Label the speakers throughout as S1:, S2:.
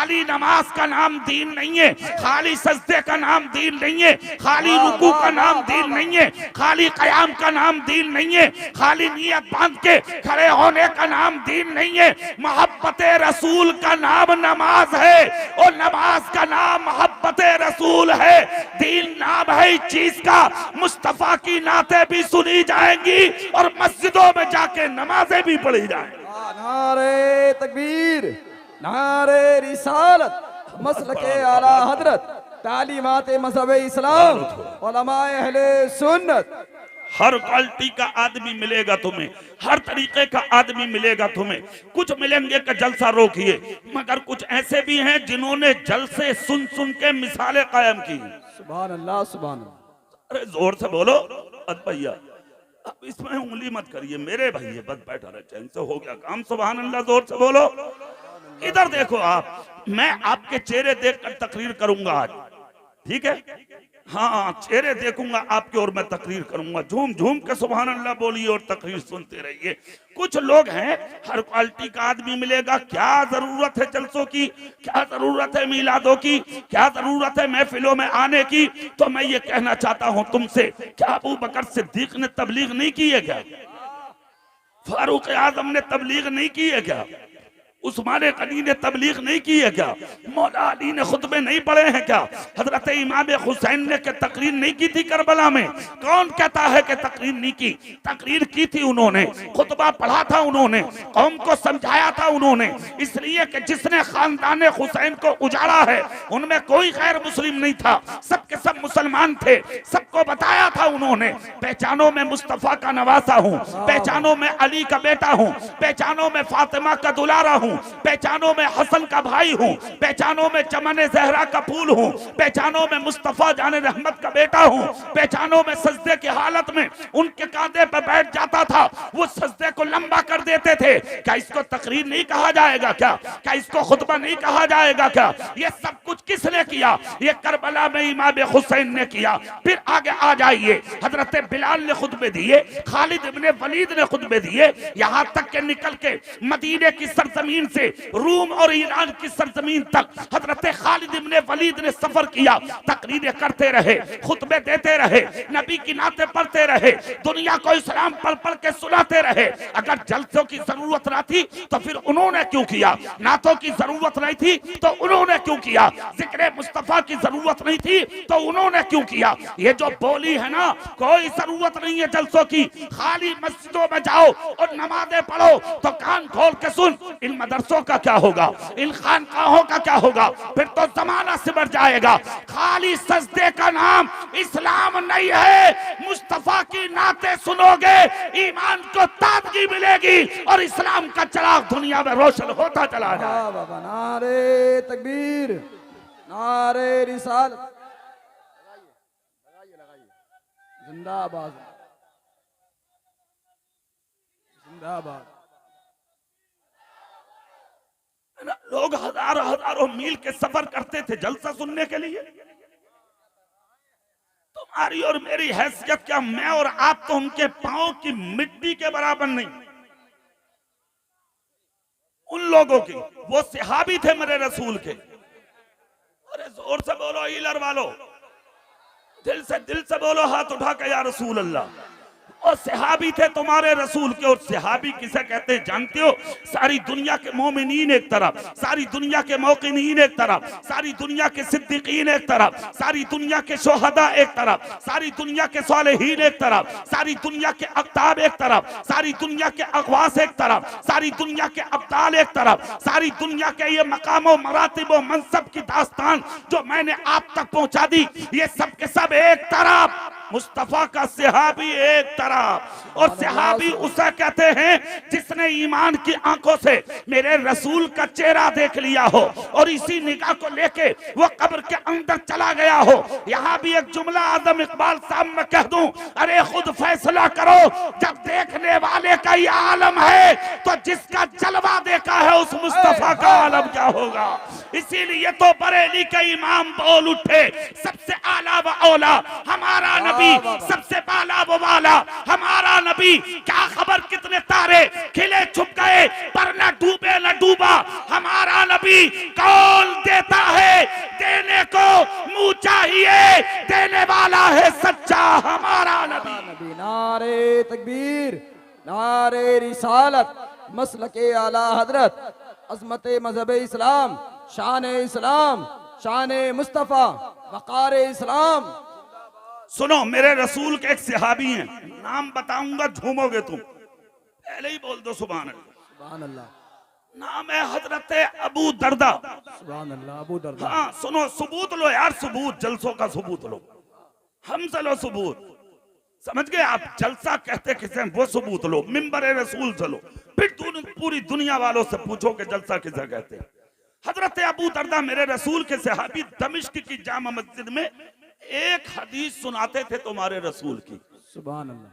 S1: खाली नमाज का नाम दीन नहीं है, खाली सजदे का नाम दीन नहीं है, खाली रुकू का नाम दीन नहीं है, खाली कयाम का नाम दीन नहीं है, खाली नियत बांध के खड़े होने का नाम दीन नहीं है। मोहब्बत रसूल का नाम नमाज है और नमाज का नाम मोहब्बत रसूल है। दीन नाम है इस चीज का, मुस्तफा की नाते भी सुनी जाएंगी और मस्जिदों में जाके नमाजें भी पढ़ी जाएंगी।
S2: नारे तकबीर, नारे रिसालत, मसलके आला हजरत, तालीमात मज़हब इस्लाम, उलमाए अहले सुन्नत।
S1: हर क्वालिटी का आदमी मिलेगा तुम्हें, हर तरीके का आदमी मिलेगा तुम्हें। कुछ मिलेंगे कि जलसा रोकिए, मगर कुछ ऐसे भी हैं जिन्होंने जलसे सुन सुन के मिसालें कायम की।
S2: सुभान अल्लाह, सुभान अल्लाह।
S1: अरे जोर से बोलो भैया, अब इसमें उंगली मत करिए मेरे भाई, बस बैठा रहे, चैन से हो गया काम। सुभान अल्लाह, जोर से बोलो। इधर देखो आप, मैं आपके चेहरे देखकर तकरीर करूंगा आज, ठीक है? हाँ, चेहरे देखूंगा आपके और मैं तकरीर करूंगा। झूम झूम के सुभान अल्लाह बोलिए और तकरीर सुनते रहिए। कुछ लोग हैं, हर क्वालिटी का आदमी मिलेगा। क्या जरूरत है जलसों की, क्या जरूरत है मिलादों की, क्या जरूरत है महफिलों में आने की? तो मैं ये कहना चाहता हूं तुमसे, क्या अबू बकर सिद्दीक ने तबलीग नहीं की है क्या? फारूक आजम ने तबलीग नहीं की है क्या? उस्मान गनी ने तबलीग नहीं की है क्या? मौला अली ने खुतबे नहीं पढ़े हैं क्या? हजरत इमाम हुसैन ने के तकरीर नहीं की थी करबला में? कौन कहता है कि तकरीर नहीं की? तकरीर की थी उन्होंने, खुतबा पढ़ा था उन्होंने, कौम को समझाया था उन्होंने। इसलिए कि जिसने खानदान हुसैन को उजाड़ा है उनमें कोई गैर मुस्लिम नहीं था, सबके सब मुसलमान थे। सबको बताया था उन्होंने, पहचानो मैं मुस्तफा का नवासा हूँ, पहचानो मैं अली का बेटा हूँ, पहचानो मैं फातिमा का दुलारा हूँ, पहचानो मैं हसन का भाई हूँ, पहचानो मैं चमन जहरा का फूल हूँ, पहचानो मैं मुस्तफा जाने रहमत का बेटा हूँ, पहचानो मैं सजदे की हालत में उनके कांधे पर बैठ जाता था, वो सजदे को लंबा कर देते थे। क्या इसको तकरीर नहीं कहा जाएगा क्या? क्या इसको खुतबा नहीं कहा जाएगा क्या? ये सब कुछ किसने किया? ये करबला में इमाम हुसैन ने किया। फिर आगे आ जाइए, हजरत बिलाल ने खुतबे दिए, खालिद इब्ने वलीद ने खुतबे दिए, यहाँ तक के निकल के मदीने की सरजमीन से रूम और ईरान की सरजमीन तक हजरत खालिद इब्ने वलीद ने सफर किया, तकरीरें करते रहे, खुतबे देते रहे, नबी की नाते पढ़ते रहे, दुनिया को इस्लाम पढ़ पढ़ के सुनाते रहे। अगर जलसों की जरूरत ना थी तो फिर उन्होंने क्यों किया? नातों की जरूरत नहीं थी तो उन्होंने क्यों किया? जिक्र मुस्तफा की जरूरत नहीं थी तो उन्होंने क्यों किया? ये जो बोली है ना, कोई जरूरत नहीं है जलसों की। खाली मस्जिदों में जाओ और नमाजें पढ़ो तो कान खोल के सुन, इन मदरसों का क्या होगा, इन खानकाहों का क्या होगा? फिर तो जमाना सिमट जाएगा। खाली सजदे का नाम इस्लाम नहीं है। मुस्तफा की नाते सुनोगे, ईमान को ताजगी मिलेगी और इस्लाम का चिराग दुनिया में रोशन होता चला जाएगा।
S2: नारे तकबीर, नारे रिसालत, जिंदाबाद, जिंदाबाद।
S1: लोग हजारों हजारों मील के सफर करते थे जलसा सुनने के लिए। तुम्हारी और मेरी हैसियत क्या, मैं और आप तो उनके पांव की मिट्टी के बराबर नहीं। उन लोगों की, वो सहाबी थे मेरे रसूल के। अरे जोर से बोलो ईलर वालों, दिल से बोलो हाथ उठा के या रसूल अल्लाह। और सहाबी थे तुम्हारे रसूल के। और सहाबी किसे कहते हैं जानते हो? सारी दुनिया के मोमिनीन एक तरफ, सारी दुनिया के मौकिनीन एक तरफ, सारी दुनिया के सिद्दीकीन एक तरफ, सारी दुनिया के शोहदा एक तरफ, सारी दुनिया के सालेहीन एक तरफ, सारी दुनिया के अक्ताब एक तरफ, सारी दुनिया के अगवास एक तरफ, सारी दुनिया के अब्दाल एक तरफ, सारी दुनिया के ये मकामों मरातिब मनसब की दास्तान जो मैंने आप तक पहुंचा दी, ये सब के सब एक तरफ, मुस्तफा का सहाबी एक तरफ। और सहाबी उसे कहते हैं जिसने ईमान की आंखों से मेरे रसूल का चेहरा देख लिया हो और इसी निगाह को लेके वो कब्र के अंदर चला गया हो। यहाँ भी एक जुमला आदम इकबाल साहब में कह दूं, अरे खुद फैसला करो, जब देखने वाले का ये आलम है तो जिसका जलवा देखा है उस मुस्तफा का आलम क्या होगा। इसीलिए तो बरेली के इमाम बोल उठे, सबसे आला व औला हमारा नबी नबी सबसे बाला वो वाला हमारा नबी। क्या खबर कितने तारे खिले छुप गए पर न डूबे न डूबा हमारा नबी। कौन देता है देने को मुंह चाहिए देने वाला है सच्चा हमारा नबी।
S2: नबी नारे तकबीर नारे रिसालत मसलके आला हजरत अजमत मजहब इस्लाम शान इस्लाम शान मुस्तफ़ा वक़ार इस्लाम।
S1: सुनो मेरे रसूल के एक सहाबी हैं, नाम बताऊंगा झूमोगे तुम, पहले ही बोल दो सुभान अल्लाह।
S2: सुभान अल्लाह
S1: नाम है हजरत अबू दरदा।
S2: सुभान अल्लाह अबू दरदा।
S1: हाँ सुनो सबूत लो यार, सबूत जलसों का सबूत लो, हमसे लो सबूत। समझ गए आप, जलसा कहते किसे वो सबूत लो, मिंबर रसूल चलो, फिर पूरी दुनिया वालों से पूछो कि जलसा किसे कहते हैं। हजरत अबू दरदा मेरे रसूल के सहाबी दमिश्क की जामा मस्जिद में एक हदीस सुनाते थे तुम्हारे रसूल की।
S2: सुभान अल्लाह।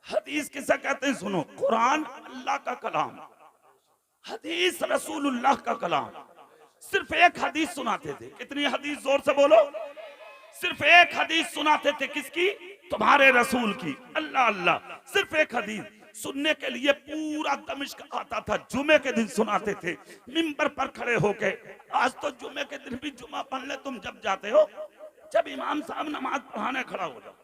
S1: हदीस किसे कहते हैं सुनो, कुरान अल्लाह का कलाम, हदीस रसूलुल्लाह का कलाम। सिर्फ एक हदीस सुनाते थे। कितनी हदीस, जोर से बोलो। सिर्फ एक हदीस सुनाते थे, किसकी? तुम्हारे रसूल की। अल्लाह अल्लाह, सिर्फ एक हदीस सुनने के लिए पूरा दमिश्क आता था। जुमे के दिन सुनाते थे मिंबर पर खड़े होके। आज तो जुमे के दिन भी जुमा पढ़ ले तुम जब जाते हो, जब इमाम साहब नमाज पढ़ाने खड़ा हो जाओ।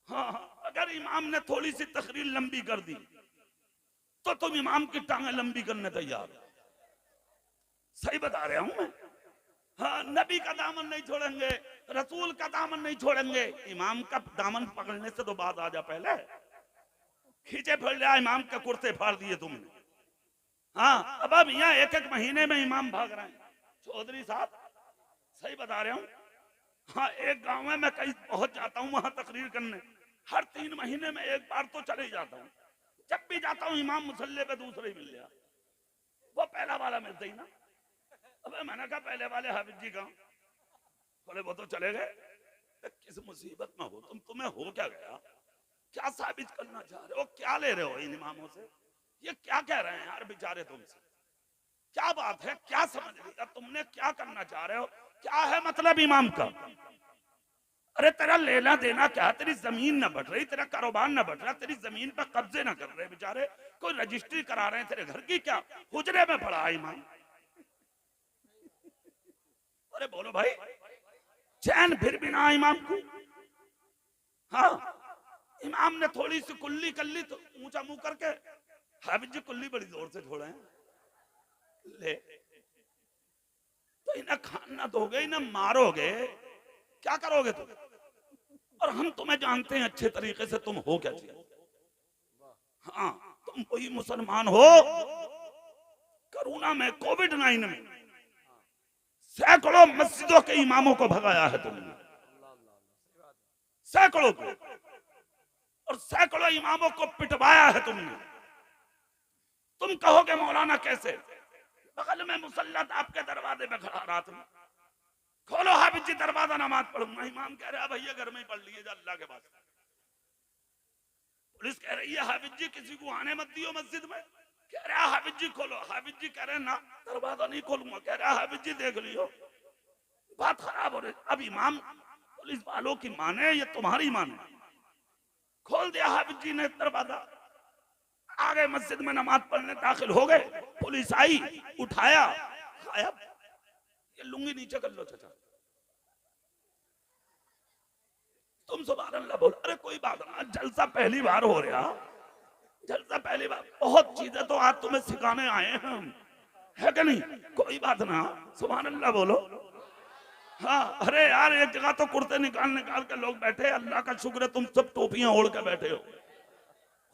S1: हाँ, अगर इमाम ने थोड़ी सी तकरीर लंबी कर दी तो तुम इमाम की टांगें लंबी करने तैयार हो। सही बता रहा हूं मैं। हाँ, नबी का दामन नहीं छोड़ेंगे, रसूल का दामन नहीं छोड़ेंगे। इमाम का दामन पकड़ने से तो बात आ जा, पहले खींचे फड़ लिया इमाम के कुर्ते फाड़ दिए तुमने। हाँ, अब यहाँ एक एक महीने में इमाम भाग रहे हैं। चौधरी साहब सही बता रहा हूँ। हाँ, एक गांव में मैं कहीं पहुंच जाता हूँ वहां तकरीर करने, हर 3 महीने में एक बार तो चले जाता हूँ। जब भी जाता हूँ इमाम मुसल्ले पे दूसरे ही मिल गया, वो पहला वाला मिलता ही ना। अबे मैंने कहा पहले वाले हाफिज जी कहाँ? बोले वो तो चले गए। किस मुसीबत में हो तुम, तुम्हें हो क्या गया? क्या साबित करना चाह रहे हो? क्या ले रहे हो इन इमामों से? ये क्या कह रहे हैं यार बेचारे तुमसे? क्या बात है? क्या समझ लिया तुमने? क्या करना चाह रहे हो? क्या है मतलब इमाम का? अरे तेरा लेना देना क्या? तेरी जमीन न बढ़ रही, तेरा कारोबार न बढ़ रहा, तेरी जमीन पर कब्जे न कर रहे बेचारे, कोई रजिस्ट्री करा रहे हैं तेरे घर की क्या? हुजरे में पड़ा है इमाम। अरे बोलो भाई, चैन फिर भी ना इमाम को। हाँ, इमाम ने थोड़ी सी कुल्ली कर ली तो ऊंचा मुंह करके, हाफिज जी कुल्ली बड़ी जोर से छोड़े हैं। ले तो इन्हें खाना दोगे, इन्हें मारोगे, क्या करोगे तुम? और हम तुम्हें जानते हैं अच्छे तरीके से, तुम हो क्या चाहिए? हाँ, तुम वही मुसलमान हो। कोरोना में, कोविड-19 में सैकड़ों मस्जिदों के इमामों को भगाया है तुमने, सैकड़ों को, और सैकड़ों इमामों को पिटवाया है तुमने। तुम कहोगे मौलाना कैसे? बगल में मुसल्लत आपके दरवाजे पे खड़ा रहा, तुम खोलो हाफिज जी दरवाजा, नमाज पढ़ूंगा। इमाम कह रहा है भैया घर में ही पढ़ लीजिए अल्लाह के पास। पुलिस कह रही है हाफिज जी किसी को आने मत दियो मस्जिद में। कह रहा है हाफिज जी खोलो। हाफिज जी कह रहे ना दरवाजा नहीं खोलूंगा। कह रहा है हाफिज जी देख लियो, बात खराब हो रही। अब इमाम पुलिस वालों की माने या तुम्हारी माने? खोल दिया हाफिज जी ने दरवाजा, आ गए मस्जिद में नमाज पढ़ने, दाखिल हो गए। पुलिस आई, उठाया, गायब। ये लुंगी नीचे कर लो चाचा। तुम सुभान अल्लाह बोलो। अरे कोई बात ना, जलसा पहली बार हो रहा, जलसा पहली बार। बहुत चीजें तो आज तुम्हें सिखाने आए हैं हम, है कि नहीं? कोई बात ना, सुभान अल्लाह बोलो। हाँ, अरे यार एक जगह तो कुर्ते निकाल निकाल के लोग बैठे, अल्लाह का शुक्र है तुम सब टोपियां ओढ़ के बैठे हो,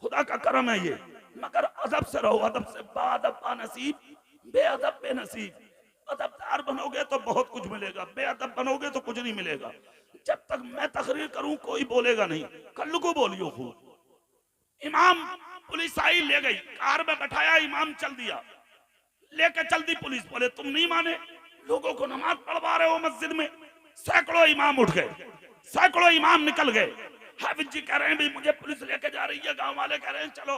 S1: खुदा का करम है ये। मगर अदब से रहो, अदब से। बाअदब बानसीब, बेअदब बेनसीब। अदबदार बनोगे तो बहुत कुछ मिलेगा, बेअदब बनोगे तो कुछ नहीं मिलेगा। जब तक मैं तकरीर करूं कोई बोलेगा नहीं, कल को बोलियो खूब। इमाम, पुलिस आई ले गई, कार में बैठाया, इमाम चल दिया, लेके चल दी पुलिस। बोले तुम नहीं माने, लोगों को नमाज पढ़वा रहे हो मस्जिद में। सैकड़ों इमाम उठ गए, सैकड़ों इमाम निकल गए। हाफिज जी कह रहे हैं भी मुझे पुलिस लेके जा रही है, गांव वाले कह रहे हैं चलो।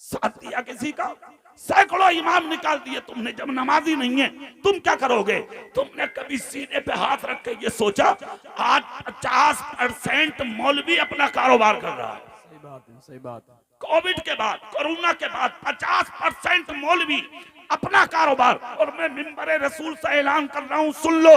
S1: साथ दिया किसी का? सैकड़ों इमाम निकाल दिए तुमने। जब नमाजी नहीं है तुम क्या करोगे? तुमने कभी सीने पे हाथ रख के ये सोचा आज 50% मौलवी अपना कारोबार कर रहा है?
S2: सही बात है, सही बात है।
S1: कोविड के बाद, कोरोना के बाद 50% मौलवी अपना कारोबार। और मैं मिंबरे रसूल से ऐलान कर रहा हूं, सुन लो,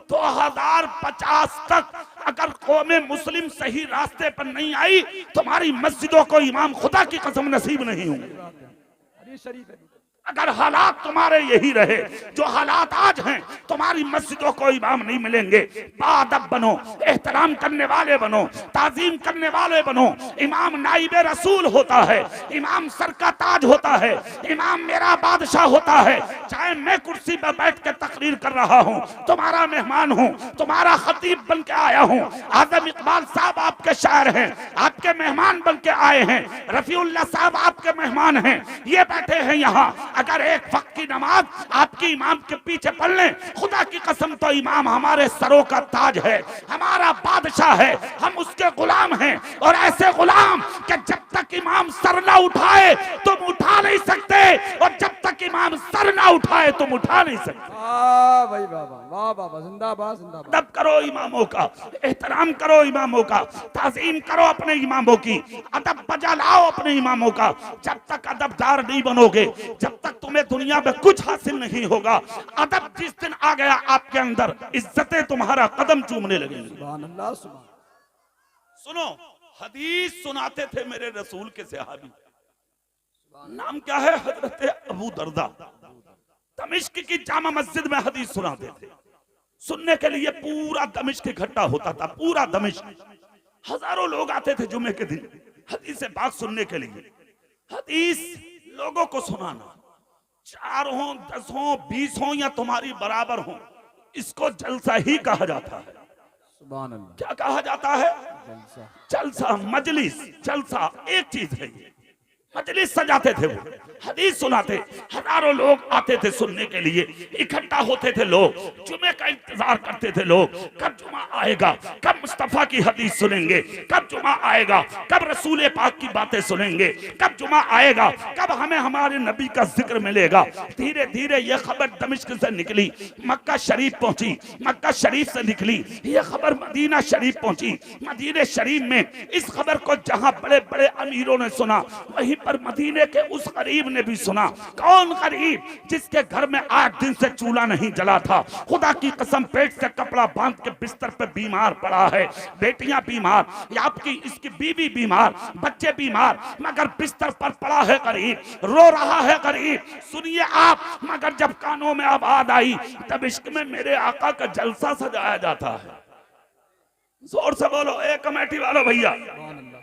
S1: 2050 तक अगर कौमे मुस्लिम सही रास्ते पर नहीं आई, तुम्हारी मस्जिदों को इमाम खुदा की कसम नसीब नहीं होंगे।
S2: हदीस शरीफ है।
S1: अगर हालात तुम्हारे यही रहे जो हालात आज हैं, तुम्हारी मस्जिदों को इमाम नहीं मिलेंगे। बाअदब बनो, एहतराम करने वाले बनो, ताजीम करने वाले बनो। इमाम नाइबे रसूल होता है, इमाम सर का ताज होता है, इमाम मेरा बादशाह होता है। चाहे मैं कुर्सी पर बैठ के तकरीर कर रहा हूँ, तुम्हारा मेहमान हूँ, तुम्हारा खतीब बन के आया हूँ। आजम इकबाल साहब आपके शायर हैं, आपके मेहमान बन के आए हैं। रफीउल्लाह साहब आपके मेहमान हैं, ये बैठे हैं यहाँ। अगर एक वक्त की नमाज आपकी इमाम के पीछे पढ़ लें, खुदा की कसम तो इमाम हमारे सरों का ताज है, हमारा बादशाह है, हम उसके गुलाम हैं। और ऐसे गुलाम कि जब तक इमाम सर ना उठाए तुम उठा नहीं सकते, और जब तक इमाम सर ना उठाए तुम उठा नहीं सकते।
S2: वाह भाई बाबा, वाह बाबा, जिंदाबाद जिंदाबाद।
S1: अदब करो इमामों का, एहतराम करो इमामों का, ताज़ीम करो अपने इमामों की, अदब बजा लाओ अपने इमामों का। जब तक अदबदार नहीं बनोगे, जब तक तुम्हें दुनिया में कुछ हासिल नहीं होगा। अदब जिस दिन आ गया आपके अंदर, इज्जतें तुम्हारा कदम चूमने लगेंगी।
S2: सुभान अल्लाह, सुभान।
S1: सुनो, हदीस सुनाते थे मेरे रसूल के सहाबी, नाम क्या है? हजरत अबू दरदा। दमिश्क की जामा मस्जिद में हदीस सुनाते थे। सुनने के लिए पूरा दमिश्क इकट्ठा होता था, पूरा दमिश्क। हजारों लोग आते थे जुमे के दिन हदीस से बात सुनने के लिए। हदीस लोगों को सुनाना, 4 हो, 10 हो, 20 हो या तुम्हारी बराबर हो, इसको जलसा ही कहा जाता है।
S2: सुभान अल्लाह।
S1: क्या कहा जाता है?
S2: जलसा।
S1: जलसा, मजलिस। जलसा एक चीज है, मजलिस सजाते थे वो, हदीस सुनाते। हजारों लोग आते थे सुनने के लिए, इकट्ठा होते थे लोग। जुमे का इंतजार करते थे लोग, कब जुमा आएगा, कब मुस्तफा की हदीस सुनेंगे, कब जुमा आएगा, कब रसूल पाक की बातें सुनेंगे, कब जुमा आएगा, कब हमें हमारे नबी का जिक्र मिलेगा। धीरे धीरे ये खबर दमिश्क से निकली, मक्का शरीफ पहुंची, मक्का शरीफ से निकली ये खबर मदीना शरीफ पहुंची। मदीने शरीफ में इस खबर को जहां बड़े बड़े अमीरों ने सुना, वहीं पर मदीने के उस गरीब ने भी सुना। कौन गरीब? जिसके घर में 8 दिन से चूल्हा नहीं जला था। खुदा की कसम, पेट से कपड़ा बांध के बिस्तर पे बीमार पड़ा है, बेटियां बीमार, या आपकी इसकी बीवी बीमार, बच्चे बीमार, मगर बिस्तर पर पड़ा है गरीब, रो रहा है गरीब। सुनिए आप, मगर जब कानों में आवाज आई तब इश्क में मेरे आका का जलसा सजाया जाता है। जोर से बोलो ए कमेटी वालों भैया,
S2: सुभान अल्लाह।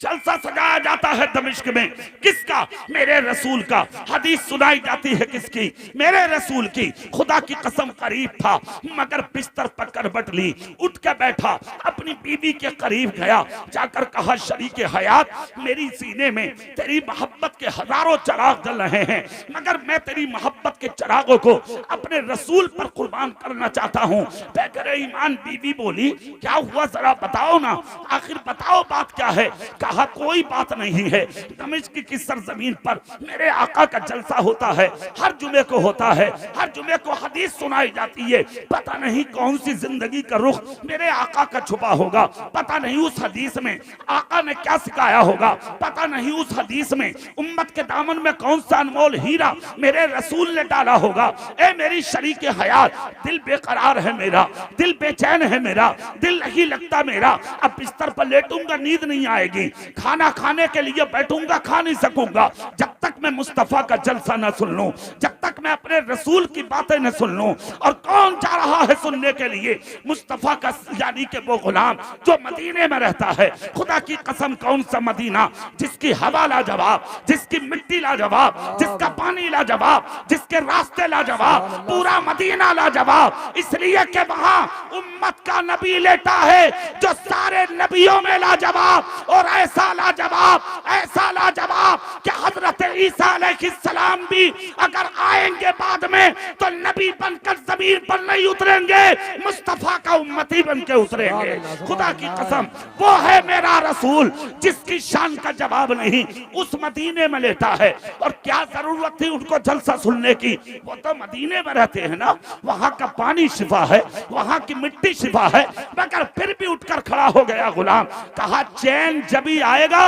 S1: जलसा सजाया जाता है दमिश्क में। किसका? मेरे रसूल का। हदीस सुनाई जाती है किसकी? मेरे रसूल की। खुदा की कसम करीब था, मगर बिस्तर पर करवट ली, उठ के बैठा, अपनी बीवी के करीब गया, जाकर कहा, शरीके हयात, मेरी सीने में तेरी मोहब्बत के हजारों चिराग जल रहे हैं, मगर मैं तेरी मोहब्बत के चिरागों को अपने रसूल पर कुर्बान करना चाहता हूँ। बेगैर ईमान बीवी बोली, क्या हुआ जरा बताओ ना, आखिर बताओ बात क्या है। कहा, कोई बात नहीं है, दमिश्क की सरजमीन पर मेरे आका का जलसा होता है, हर जुमे को होता है, हर जुमे को हदीस सुनाई जाती है। पता नहीं कौन सी जिंदगी का रुख मेरे आका का छुपा होगा, पता नहीं उस हदीस में आका ने क्या सिखाया होगा, पता नहीं उस हदीस में उम्मत के दामन में कौन सा अनमोल हीरा मेरे रसूल ने डाला होगा। ए मेरी शरीके हयात, दिल बेकरार है मेरा, दिल बेचैन है मेरा, दिल नहीं लगता मेरा। अब बिस्तर पर लेटूंगा नींद नहीं आएगी, खाना खाने के लिए बैठूंगा खा नहीं सकूंगा, जब तक मैं मुस्तफा का जलसा न सुन लूं, जब तक मैं अपने रसूल की बातें न सुन लूं। और कौन जा रहा है सुनने के लिए? मुस्तफा का, यानी कि वो गुलाम जो मदीने में रहता है। खुदा की कसम, कौन सा मदीना जिसकी हवा लाजवाब, जिसकी मिट्टी लाजवाब, जिसका पानी लाजवाब, जिसके रास्ते लाजवाब, पूरा मदीना लाजवाब। इसलिए कि वहां उम्मत का नबी लेटा है जो सारे नबियों में लाजवाब, और ऐसा लाजवाब कि हजरत ईसा अलैहिस्सलाम भी अगर आएंगे बाद में तो नबी बनकर जमीन पर नहीं उतरेंगे, मुस्तफा का उम्मती बन के उतरेंगे। खुदा की कसम, वो है मेरा रसूल जिसकी शान का जवाब नहीं उस मदीने में लेता है। और क्या जरूरत थी उनको जलसा सुनने की, वो तो मदीने में रहते हैं ना, वहां का पानी शिफा है, वहां की मिट्टी शिफा है। मगर फिर भी उठकर खड़ा हो गया गुलाम, कहा चैन जब ही आएगा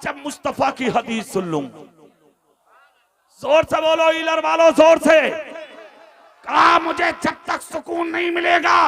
S1: जब मुस्तफा की हदीस सुन लूं। जोर से बोलो इलर वालों, जोर से। कहा मुझे जब तक सुकून नहीं मिलेगा।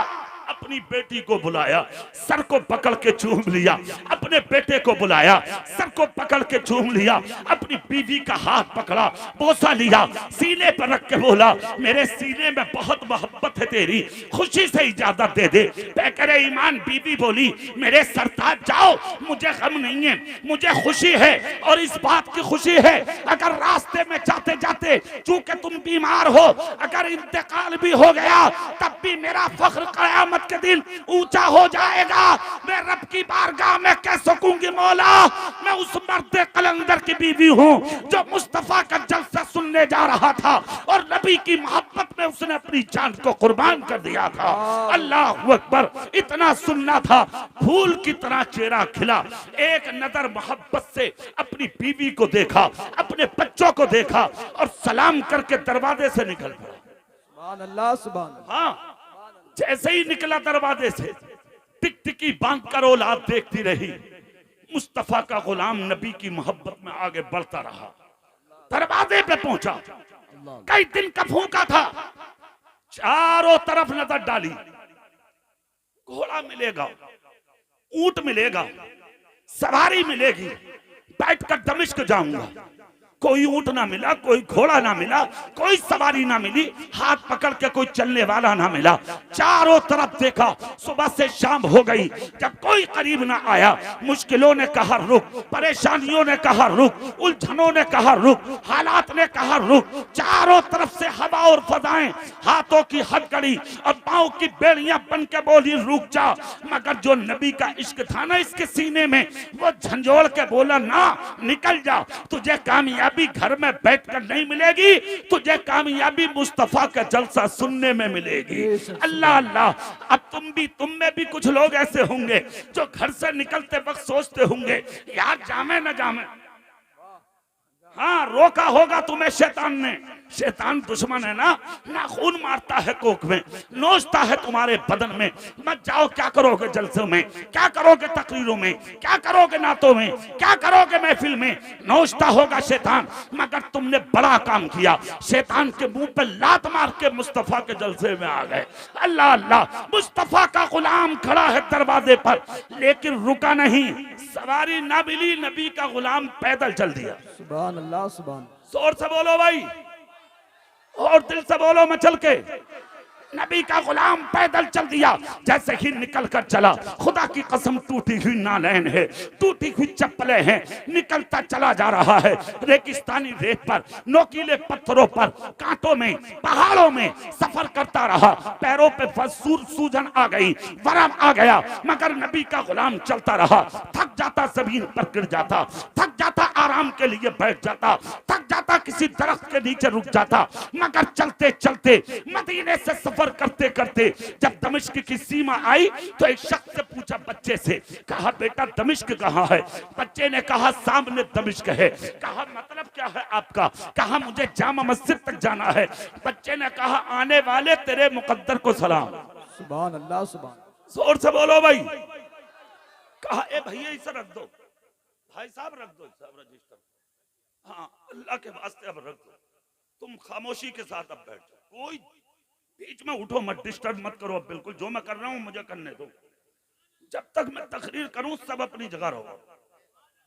S1: अपनी बेटी को बुलाया, सर को पकड़ के चूम लिया, अपने बेटे को बुलाया, सर को पकड़ के चूम लिया, अपनी बीवी का हाथ पकड़ा, बोसा लिया, सीने पर रख के बोला मेरे सीने में बहुत मोहब्बत है तेरी, खुशी से इजाजत दे दे। पैकरे ईमान बीवी बोली मेरे सरताज जाओ, मुझे गम नहीं है, मुझे खुशी है। और इस बात की खुशी है अगर रास्ते में जाते जाते चूंकि तुम बीमार हो अगर इंतकाल भी हो गया तब भी मेरा फख्र कयामत के दिन ऊंचा हो जाएगा। मैं रब की बारगाह में कह सकूंगी मौला मैं उस मर्द कलंदर की बीवी हूं जो मुस्तफा का जलसा सुनने जा रहा था और नबी की मोहब्बत में उसने अपनी जान को कुर्बान कर दिया था। अल्लाह अकबर। इतना सुनना था, फूल की तरह चेहरा खिला, एक नजर मोहब्बत से अपनी बीवी को देखा, अपने बच्चों को देखा और सलाम करके दरवाजे से निकल पड़ा।
S2: सुभान अल्लाह, सुभान अल्लाह।
S1: हाँ, जैसे ही निकला दरवाजे से टिकटिकी बांध कर औलाद देखती रही। मुस्तफा का गुलाम नबी की मोहब्बत में आगे बढ़ता रहा, दरवाजे पे पहुंचा। कई दिन का भूखा था, चारों तरफ नजर डाली, घोड़ा मिलेगा, ऊंट मिलेगा, सवारी मिलेगी, बैठकर दमिश्क जाऊंगा। कोई ऊंट ना मिला, कोई घोड़ा ना मिला, कोई सवारी ना मिली, हाथ पकड़ के कोई चलने वाला ना मिला। चारों तरफ देखा, सुबह से शाम हो गई, जब कोई करीब ना आया। मुश्किलों ने कहा रुक, परेशानियों ने कहा रुक, उलझनों ने कहा रुक, हालात ने कहा रुक। चारों तरफ से हवा और फजाएं, हाथों की हथकड़ी और पांव की बेड़ियां बन के बोली रुक जा। मगर जो नबी का इश्क था ना इसके सीने में, वो झंझोड़ के बोला ना, निकल जा, तुझे कामयाबी घर में बैठकर नहीं मिलेगी, तुझे कामयाबी मुस्तफा का जलसा सुनने में मिलेगी। अल्लाह अल्लाह। अब तुम में भी कुछ लोग ऐसे होंगे जो घर से निकलते वक्त सोचते होंगे यार जामे ना जामे। हाँ, रोका होगा तुम्हें शैतान ने। शैतान दुश्मन है ना, नाखून मारता है कोख में, नोचता है तुम्हारे बदन में। मत जाओ, क्या करोगे जलसों में, क्या करोगे तकरीरों में, क्या करोगे नातों में, क्या करोगे महफिल में, नोचता होगा शैतान। मगर तुमने बड़ा काम किया, शैतान के मुंह पे लात मार के मुस्तफा के जलसे में आ गए। अल्लाह अल्लाह। मुस्तफा का गुलाम खड़ा है दरवाजे पर, लेकिन रुका नहीं, सवारी ना मिली, नबी का गुलाम पैदल चल दिया।
S2: सुभान अल्लाह, सुभान।
S1: जोर से बोलो भाई और दिल से बोलो मचल के। नबी का गुलाम पैदल चल दिया। जैसे ही निकल कर चला, खुदा की कसम टूटी हुई नालैन है, टूटी हुई चप्पलें हैं, निकलता चला जा रहा है रेगिस्तानी रेत पर, नोकीले पत्थरों पर, कांटों में, पहाड़ों में सफर करता रहा। पैरों पे सूजन आ गई, वरम आ गया, मगर नबी का गुलाम चलता रहा। थक जाता जमीन पर गिर जाता, थक जाता आराम के लिए बैठ जाता, थक जाता किसी दरख्त के नीचे रुक जाता। मगर चलते चलते मदीने से सफर करते करते जब दमिश्क की सीमा आई तो एक शख्स से पूछा बच्चे से, कहा बेटा दमिश्क कहाँ है? बच्चे ने कहा सामने दमिश्क है। कहा मतलब क्या है आपका? कहा मुझे जामा मस्जिद तक जाना है। बच्चे ने कहा आने वाले तेरे मुकद्दर को सलाम।
S2: सुभान अल्लाह, सुभान।
S1: जोर से बोलो भाई। कहा ए भैया इसे रख दो, भाई साहब रख दो रजिस्टर। हाँ अल्लाह के वास्ते अब रख दो, तुम खामोशी के साथ अब बैठ जाओ, कोई बीच में उठो मत, डिस्टर्ब मत करो। बिल्कुल जो मैं कर रहा हूं मुझे करने दो, जब तक मैं तकरीर करूं सब अपनी जगह रहो।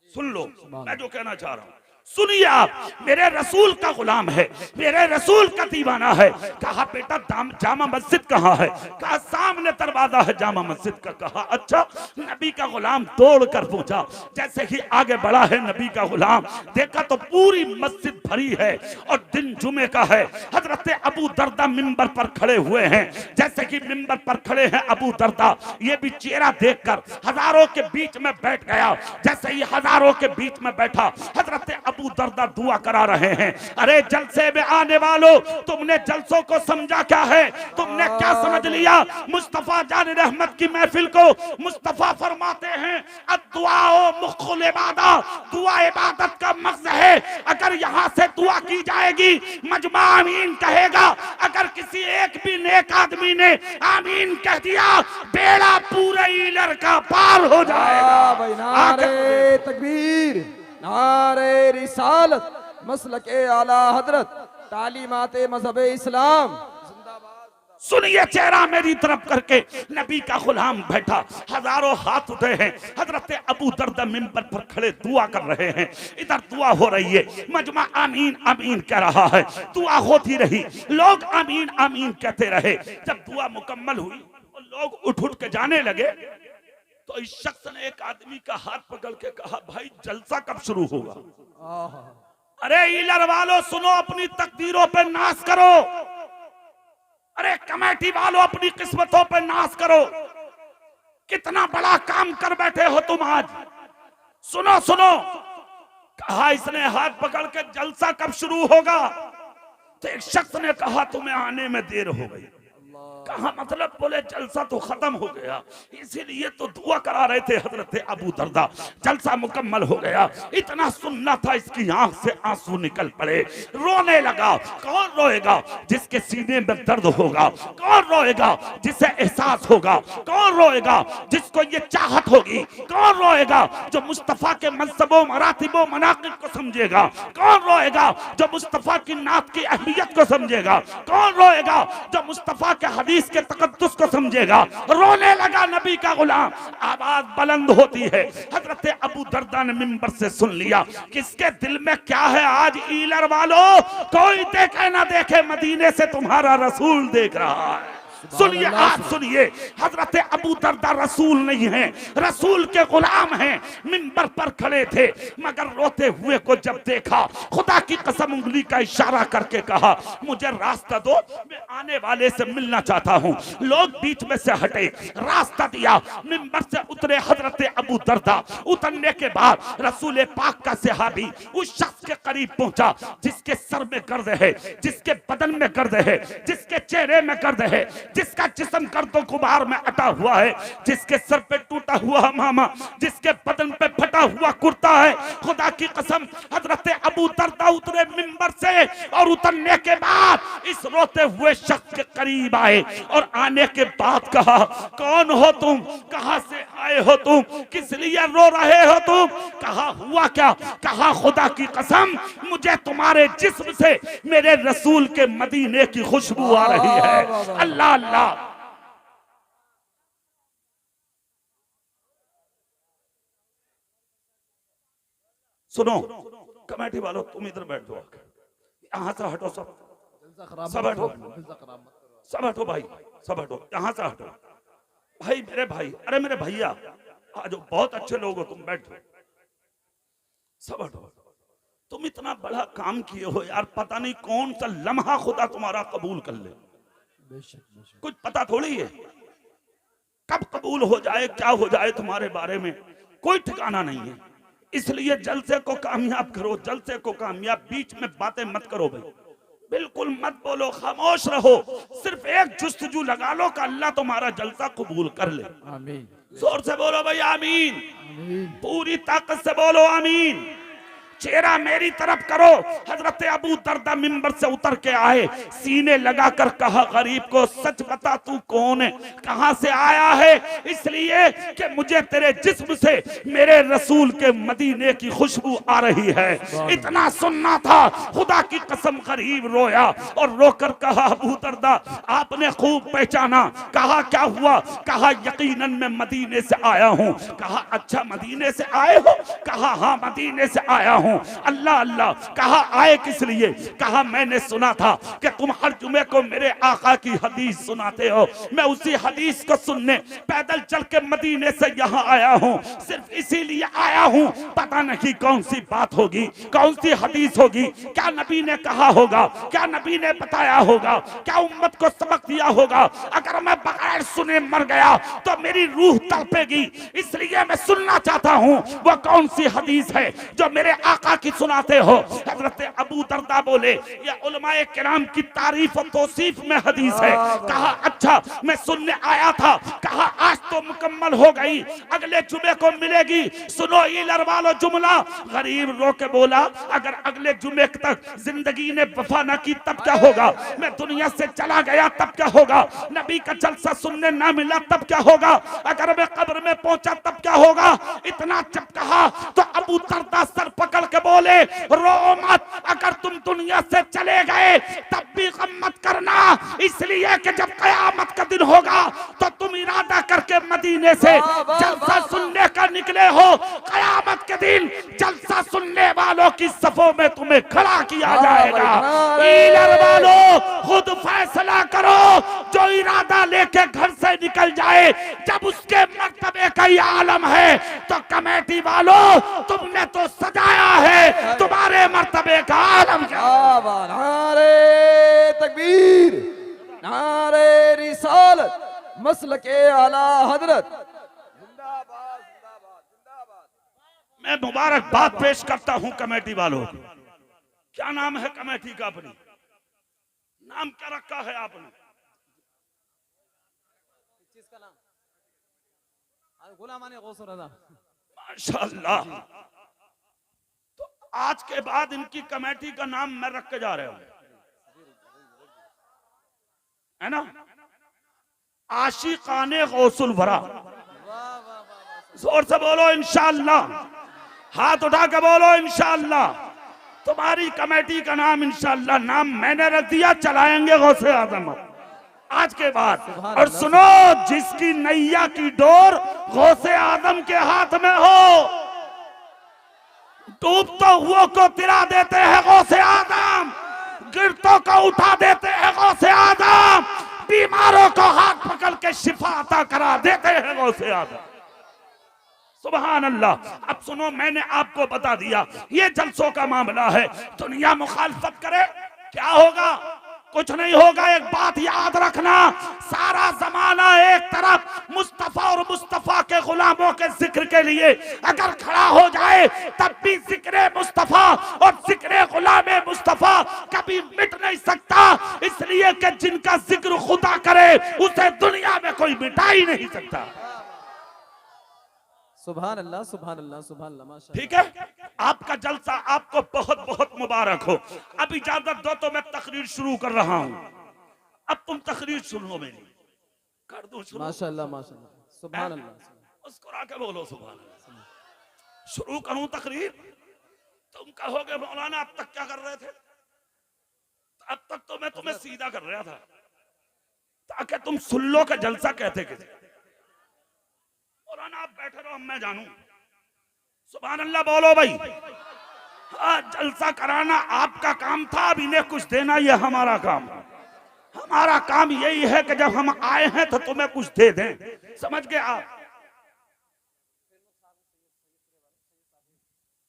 S1: सुन लो मैं जो कहना चाह रहा हूं। सुनिए आप, मेरे रसूल का गुलाम है, मेरे रसूल का दीवाना है। कहा बेटा जामा मस्जिद कहाँ है? कहा सामने दरवाजा है जामा मस्जिद का। कहा अच्छा। नबी का गुलाम दौड़ कर पहुंचा। जैसे ही आगे बढ़ा है नबी का गुलाम, देखा तो पूरी मस्जिद भरी है और दिन जुमे का है। हजरत अबू दरदा मिंबर पर खड़े हुए हैं। जैसे कि मिंबर पर खड़े हैं अबू दरदा, ये भी चेहरा देखकर हजारों के बीच में बैठ गया। जैसे ही हजारों के बीच में बैठा, हजरत अबू दरदा दुआ करा रहे हैं। अरे जलसे में आने वालों, तुमने जलसों को समझा क्या है? तुमने क्या समझ लिया? मुस्तफा जान रहमत की महफिल को मुस्तफा फरमाते हैं अद्दुआ मुख्खुल इबादत, दुआ इबादत का मग़ज़ है। अगर यहाँ से दुआ की जाएगी मजमा आमीन कहेगा। अगर किसी एक भी नेक आदमी ने आमीन कह दिया, बेड़ा पूरे ईलर का पार हो जाएगा।
S2: भाई नारे तकबीर, नारे रिसालत, मसलके आला हजरत, तालीमाते मज़हबे इस्लाम।
S1: सुनिए, चेहरा मेरी तरफ करके नबी का गुलाम बैठा, हजारों हाथ उठे हैं। हजरत अबू दरदा मिंबर पर खड़े दुआ कर रहे हैं। इधर दुआ हो रही है, मजमा आमीन आमीन कह रहा है। दुआ होती रही, लोग आमीन आमीन कहते रहे। जब दुआ मुकम्मल हुई और लोग उठ उठ के जाने लगे, तो इस शख्स ने एक आदमी का हाथ पकड़ के कहा, भाई जलसा कब शुरू होगा? अरे ईलर वालों सुनो, अपनी तकदीरों पे नाश करो। अरे कमेटी वालों अपनी किस्मतों पे नाश करो। कितना बड़ा काम कर बैठे हो तुम आज। सुनो सुनो, कहा इसने हाथ पकड़ के, जलसा कब शुरू होगा? तो एक शख्स ने कहा तुम्हें आने में देर हो गई। कहा मतलब? बोले जलसा तो खत्म हो गया, इसीलिए तो दुआ करा रहे थे हजरत अबू दरदा। जलसा मुकम्मल हो गया, इतना सुनना था इसकी आंख से आंसू निकल पड़े, रोने लगा। कौन रोएगा? जिसके सीने में दर्द होगा। कौन रोएगा? जिसे एहसास होगा। कौन रोएगा? जिसको ये चाहत होगी। कौन रोएगा? जो मुस्तफा के मनसबों मरातिबों मनाकिब को समझेगा। कौन रोएगा? जो मुस्तफा की नात की अहमियत को समझेगा। कौन रोएगा? जो मुस्तफा के हदीस के तकद्दुस को समझेगा। रोने लगा नबी का गुलाम। आवाज बुलंद होती है। हजरत अबू दरदा ने मिंबर से सुन लिया, किसके दिल में क्या है आज ईलर वालों? कोई देखे ना देखे, मदीने से तुम्हारा रसूल देख रहा है। सुनिए आप, सुनिए, हजरत अबू दरदा रसूल नहीं है, रसूल के गुलाम हैं। मिंबर पर खड़े थे, मगर रोते हुए को जब देखा, खुदा की कसम उंगली का इशारा करके कहा, मुझे रास्ता दो, मैं आने वाले से मिलना चाहता हूँ। लोग बीच में से हटे, रास्ता दिया, मिंबर से उतरे हजरत अबू दरदा। उतरने के बाद रसूल पाक का सहाबी उस शख्स के करीब पहुंचा जिसके सर में गर्द है, जिसके बदन में गर्द है, जिसके चेहरे में गर्द है, जिसका जिस्म गर्दों गुबार में अटा हुआ है, जिसके सर पे टूटा हुआ मामा, जिसके बदन पे फटा हुआ कुर्ता है। खुदा की कसम, हजरत अबू दरदा उतरे मिंबर से और उतरने के बाद इस रोते हुए शख्स के करीब आए और आने के बाद कहा, कौन हो तुम? कहां से आए हो तुम? किस लिए रो रहे हो तुम? कहा हुआ क्या? कहा खुदा की कसम, मुझे तुम्हारे जिस्म से मेरे रसूल के मदीने की खुशबू आ रही है। अल्लाह अल्लाह। सुनो कमेटी वालों, तुम इधर बैठ जाओ, यहां से हटो, सब हटो, सब हटो भाई, सब हटो, यहां से हटो भाई, मेरे भाई, अरे मेरे भैया आ जाओ, बहुत अच्छे लोग हो तुम, बैठो, सब हटो। तुम इतना बड़ा काम किए हो यार, पता नहीं कौन सा लम्हा खुदा तुम्हारा कबूल कर ले, कुछ पता थोड़ी है कब कबूल हो जाए, क्या हो जाए तुम्हारे बारे में कोई ठिकाना नहीं है। इसलिए जलसे को कामयाब करो, जलसे को कामयाब, बीच में बातें मत करो भाई, बिल्कुल मत बोलो, खामोश रहो, सिर्फ एक जुस्तजू लगा लो कि अल्लाह तुम्हारा जलसा कबूल कर ले। आमीन। जोर से बोलो भाई आमीन, पूरी ताकत से बोलो आमीन। चेहरा मेरी तरफ करो। हजरत अबू दरदा मिंबर से उतर के आए, सीने लगाकर कहा, गरीब को सच बता तू कौन है, कहां से आया है? इसलिए कि मुझे तेरे जिस्म से मेरे रसूल के मदीने की खुशबू आ रही है। इतना सुनना था, खुदा की कसम गरीब रोया और रोकर कहा, अबू दरदा आपने खूब पहचाना। कहा क्या हुआ? कहा यकीनन मैं मदीने से आया हूं। कहा अच्छा मदीने से आए हो? कहा हाँ मदीने से आया हूं। हूँ। अल्लाह अल्लाह कहा, आए किस लिए? कहा मैंने सुना था कि तुम हर जुमे को मेरे आका की हदीस सुनाते हो। मैं उसी हदीस को सुनने पैदल चल के मदीने से यहाँ आया हूँ, सिर्फ इसीलिए आया हूँ। पता नहीं कौन सी बात होगी, कौन सी हदीस होगी, क्या नबी ने कहा होगा, क्या नबी ने बताया होगा, क्या उम्मत को सबक दिया होगा। अगर मैं बगैर सुने मर गया तो मेरी रूह तड़पेगी, इसलिए मैं सुनना चाहता हूँ वो कौन सी हदीस है जो मेरे आका की सुनाते हो। हजरत अबू दरदा बोले, ये उलमाए किराम की तारीफ और तौसीफ में हदीस है। कहा अच्छा, मैं सुनने आया था। कहा आज तो मुकम्मल हो गई, अगले जुमे को मिलेगी। सुनो ईलर वालो जुमला। गरीब रो के बोला, अगर अगले जुमे तक जिंदगी ने वफा न की तब क्या होगा? मैं दुनिया से चला गया तब क्या होगा? नबी का जलसा सुनने ना मिला तब क्या होगा? अगर मैं कब्र में पहुंचा तब क्या होगा? इतना जब कहा तो अबू दरदा सर पकड़ के बोले, रो मत, अगर तुम दुनिया से चले गए तब भी गम मत करना, इसलिए कि जब कयामत का दिन होगा तो तुम इरादा करके मदीने से जलसा सुनने का निकले हो। कयामत के दिन जलसा सुनने वालों की सफों में तुम्हें खड़ा किया जाएगा। ईलर वालों खुद फैसला करो, जो इरादा लेके घर से निकल जाए जब उसके मर्तबे का ये आलम है, तो कमेटी वालों तुमने तो सजाया है, तुम्हारे मर्तबे का आलम क्या?
S2: नारे तकबीर, नारे रिसालत, मसलके आला हजरत। जिंदाबाद जिंदाबाद जिंदाबाद।
S1: मैं मुबारकबाद पेश करता हूं कमेटी वालों को। क्या नाम है कमेटी का? अपनी नाम क्या रखा है आपने?
S3: किसका नाम? गुलाम गौसुर रज़ा।
S1: माशाअल्लाह। तो आज के बाद इनकी कमेटी का नाम मैं रख के जा रहा हूं, है ना? आशिकाने गौसुल वरा। जोर से बोलो इंशाअल्लाह, हाथ उठा के बोलो इंशाअल्लाह। तुम्हारी कमेटी का नाम इंशाअल्लाह नाम मैंने रख दिया, चलाएंगे गौसे आजम आज के बाद। और सुनो, जिसकी नैया की डोर गौसे आजम के हाथ में हो, डूबतो हुओं को तिरा देते हैं गौसे आजम, गिरतों को उठा देते हैं गौसे आजम, बीमारों को हाथ पकड़ के शिफा अता करा देते हैं गौसे आजम। सुभान अल्लाह। अब सुनो, मैंने आपको बता दिया ये जलसों का मामला है। दुनिया मुखालफत करे क्या होगा? कुछ नहीं होगा। एक बात याद रखना, सारा जमाना एक तरफ मुस्तफा और मुस्तफा के गुलामों के जिक्र के लिए अगर खड़ा हो जाए, तब भी जिक्र मुस्तफा और जिक्र गुलाम मुस्तफा कभी मिट नहीं सकता, इसलिए कि जिनका जिक्र खुदा करे उसे दुनिया में कोई मिटा ही नहीं सकता।
S3: सुभान अल्लाह सुभान अल्लाह सुभान अल्लाह। माशाअल्लाह।
S1: ठीक है, आपका जलसा आपको बहुत बहुत मुबारक हो। अब इजाजत दो तो मैं तकरीर शुरू कर रहा हूं। अब तुम तकरीर सुनो मेरी, कर दो शुरू।
S3: माशाअल्लाह माशाअल्लाह सुभान अल्लाह।
S1: मुस्कुरा के बोलो सुभान अल्लाह। शुरू करूं तकरीर? तुम कहोगे मौलाना अब तक क्या कर रहे थे? अब तक तो मैं तुम्हें सीधा कर रहा था ताकि तुम सुल्लो का जलसा कहते कि मौलाना आप बैठे रहो, मैं जानू। सुभान अल्लाह बोलो भाई। जलसा कराना आपका काम था, अब इन्हें कुछ देना ये हमारा काम है। हमारा काम यही है कि जब हम आए हैं तो तुम्हें कुछ दे दें। समझ गए आप?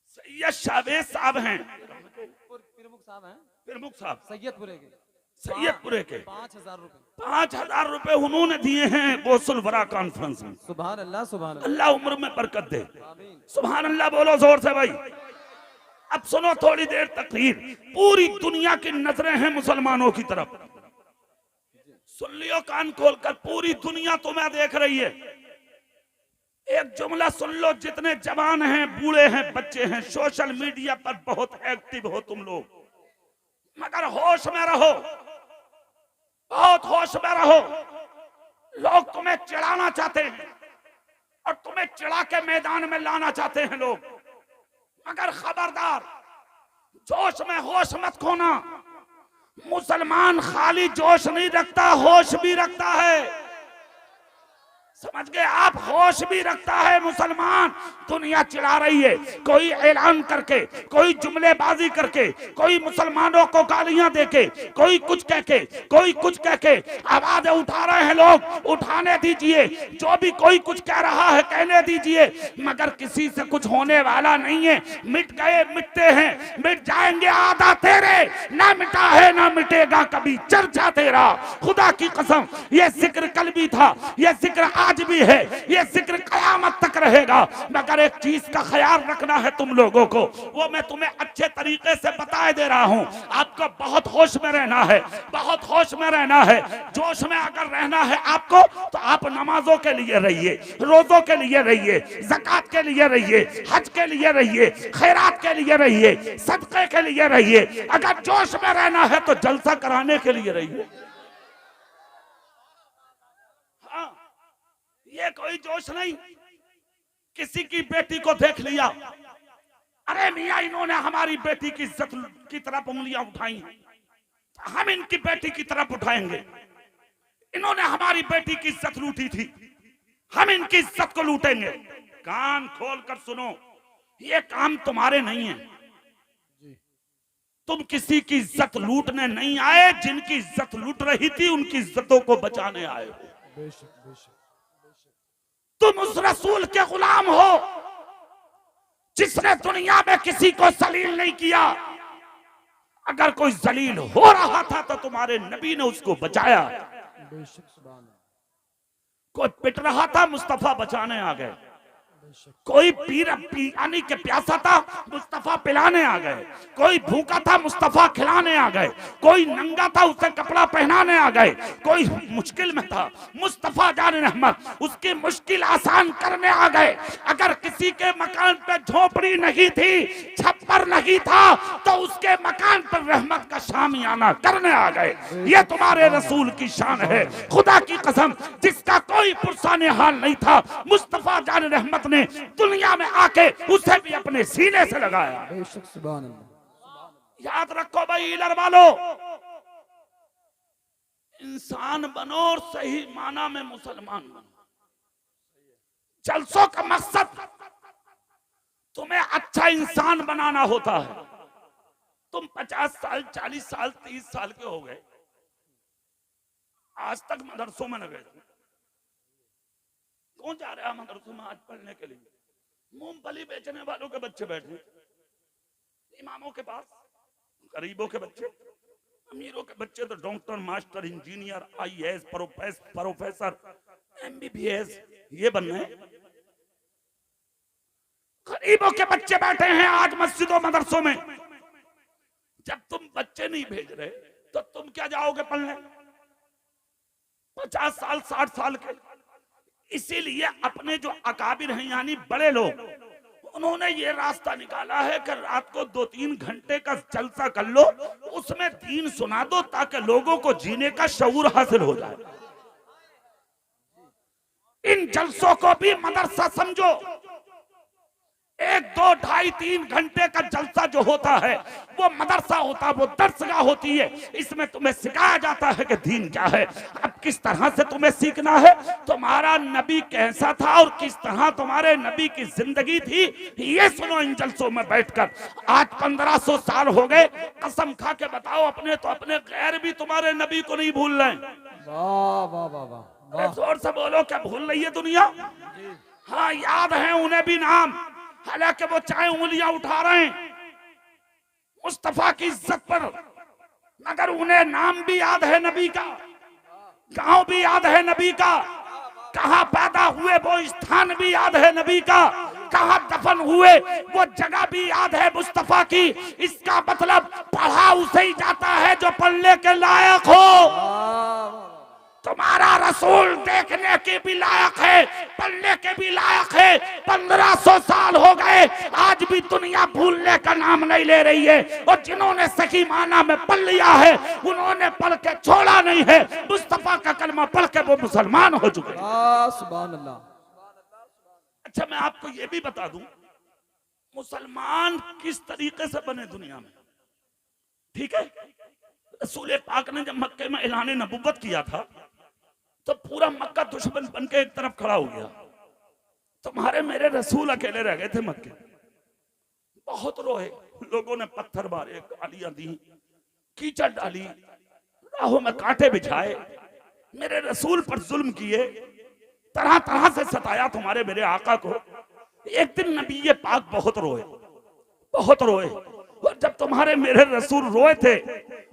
S1: सैयद शावेज साहब हैं,
S3: प्रमुख साहब हैं,
S1: प्रमुख साहब
S3: सैयदपुरे के,
S1: सैयदपुरे के।
S3: 5000 रुपए,
S1: 5000 रुपए उन्होंने दिए हैं गौसुल वरा कॉन्फ्रेंस में।
S3: सुभान अल्लाह सुभान अल्लाह।
S1: अल्लाह उम्र में बरकत दे।
S3: आमीन।
S1: सुभान अल्लाह बोलो जोर से भाई। अब सुनो थोड़ी देर तकरीर। पूरी दुनिया की नजरें हैं मुसलमानों की तरफ। सुन लियो कान खोलकर, पूरी दुनिया तुम्हें देख रही है। एक जुमला सुन लो, जितने जवान हैं, बूढ़े हैं, बच्चे हैं, सोशल मीडिया पर बहुत एक्टिव हो तुम लोग, मगर होश में रहो, बहुत होश में रहो। लोग तुम्हें चिढ़ाना चाहते हैं और तुम्हें चिढ़ा के मैदान में लाना चाहते हैं लोग, मगर खबरदार, जोश में होश मत खोना। मुसलमान खाली जोश नहीं रखता, होश भी रखता है। समझ गए आप? होश भी रखता है मुसलमान। दुनिया चिढ़ा रही है, कोई ऐलान करके, कोई जुमलेबाजी करके, कोई मुसलमानों को गालियां देके, कोई कुछ कह के, कोई कुछ कह के आवाज उठा रहे हैं लोग। उठाने दीजिए, जो भी कोई कुछ कह रहा है कहने दीजिए, मगर किसी से कुछ होने वाला नहीं है। मिट गए मिटते हैं, मिट जाएंगे आधा तेरे, ना मिटा है ना मिटेगा कभी चर्चा तेरा। खुदा की कसम ये जिक्र कल भी था, ये जिक्र आज भी है, ये जिक्र कयामत तक रहेगा। मगर एक चीज का ख्याल रखना है तुम लोगों को, वो मैं तुम्हें अच्छे तरीके से बता दे रहा हूं। आपको बहुत होश में रहना है, बहुत होश में रहना है। जोश में अगर रहना है आपको तो आप नमाजों के लिए रहिए, रोजों के लिए रहिए, ज़कात के लिए रहिए, हज के लिए रहिए, खैरात के लिए रहिए, सदक़े के लिए रहिए। अगर जोश में रहना है तो जलसा कराने के लिए रहिए। ये कोई जोश नहीं। किसी की बेटी को देख लिया, अरे मियाँ इन्होंने हमारी बेटी की इज्जत की तरफ उंगलियां उठाई हैं, हम इनकी बेटी की तरफ उठाएंगे। इन्होंने हमारी बेटी की इज्जत लूटी थी, हम इनकी इज्जत को लूटेंगे। कान खोल कर सुनो, ये काम तुम्हारे नहीं है। तुम किसी की इज्जत लूटने नहीं आए, जिनकी इज्जत लूट रही थी उनकी इज्जतों को बचाने आए हो।
S2: बेशक बेशक।
S1: तुम उस रसूल के गुलाम हो जिसने दुनिया में किसी को जलील नहीं किया। अगर कोई जलील हो रहा था तो तुम्हारे नबी ने उसको बचाया।
S2: बेशक सुभान अल्लाह।
S1: कोई पिट रहा था, मुस्तफा बचाने आ गए। कोई पानी के प्यासा था, मुस्तफा पिलाने आ गए। कोई भूखा था, मुस्तफा खिलाने आ गए। कोई नंगा था, उसे कपड़ा पहनाने आ गए। कोई मुश्किल में था, मुस्तफा जान रहमत उसकी मुश्किल आसान करने आ गए। अगर किसी के मकान पे झोपड़ी नहीं थी, छप्पर नहीं था, तो उसके मकान पर रहमत का शामियाना करने आ गए। ये तुम्हारे रसूल की शान है। खुदा की कसम, जिसका कोई पुरसाने हाल नहीं था, मुस्तफा जान रहमत ने दुनिया में आके उसे भी अपने सीने से लगाया।
S2: बेशक सुभान अल्लाह।
S1: याद रखो भाई इलर वालों, इंसान बनो और सही माना में मुसलमान बनो। जलसों का मकसद तुम्हें अच्छा इंसान बनाना होता है। तुम 50 साल 40 साल 30 साल के हो गए, आज तक मदरसों में न गए। कौन जा रहा है मदरसों में आज पढ़ने के लिए? मूंगफली बेचने वालों के बच्चे बैठे, इमामों के पास, गरीबों के बच्चे, अमीरों के बच्चे तो doctor, master, engineer, IAS, professor, MBBS ये बनने हैं। गरीबों के बच्चे बैठे हैं आज मस्जिदों मदरसों में। जब तुम बच्चे नहीं भेज रहे तो तुम क्या जाओगे पढ़ने? 50 साल 60 साल के। इसीलिए अपने जो अकाबिर हैं यानी बड़े लोग, उन्होंने ये रास्ता निकाला है कि रात को 2-3 घंटे का जलसा कर लो, उसमें दीन सुना दो ताकि लोगों को जीने का शऊर हासिल हो जाए। इन जलसों को भी मदरसा समझो। 1, 2, 2.5, 3 घंटे का जलसा जो होता है वो मदरसा होता है, वो दर्सगाह होती है। इसमें तुम्हें सिखाया जाता है कि दीन क्या है। अब किस तरह से तुम्हें सीखना है, तुम्हारा नबी कैसा था और किस तरह तुम्हारे नबी की जिंदगी थी, ये सुनो इन जलसों में बैठकर। आज 1500 साल हो गए, कसम खा के बताओ अपने तो अपने गैर भी तुम्हारे नबी को नहीं भूल रहे।
S2: वाह वाह वाह वाह।
S1: जोर से बोलो, क्या भूल रही है दुनिया? हाँ, याद है उन्हें भी नाम, हालांकि वो चाहे उंगलियां उठा रहे हैं मुस्तफा की इज्जत पर, मगर उन्हें नाम भी याद है नबी का, गांव भी याद है नबी का, कहां पैदा हुए वो स्थान भी याद है नबी का, कहां दफन हुए वो जगह भी याद है मुस्तफा की। इसका मतलब पढ़ा उसे ही जाता है जो पढ़ने के लायक हो। तुम्हारा रसूल देखने के भी लायक है, पढ़ने के भी लायक है। 1500 साल हो गए, आज भी दुनिया भूलने का नाम नहीं ले रही है। और जिन्होंने सही माना में पढ़ लिया है, उन्होंने पढ़ के छोड़ा नहीं है। मुस्तफा का कलमा पढ़ के वो मुसलमान हो चुके हैं।
S2: सुभान अल्लाह।
S1: अच्छा, मैं आपको ये भी बता दूं, मुसलमान किस तरीके से बने दुनिया में, ठीक है? रसूल पाक ने जब मक्के में ऐलान नबुव्वत किया था तो पूरा मक्का दुश्मन बन के एक तरफ खड़ा हो गया। तुम्हारे मेरे रसूल अकेले रह गए थे मक्के। बहुत रोए, लोगों ने पत्थर मारे, गालियां दी, कीचड़ डाली, राहों में कांटे बिछाए, मेरे रसूल पर जुल्म किए, तरह तरह से सताया तुम्हारे मेरे आका को। एक दिन नबी ये पाक बहुत रोए, बहुत रोए। और जब तुम्हारे मेरे रसूल रोए थे,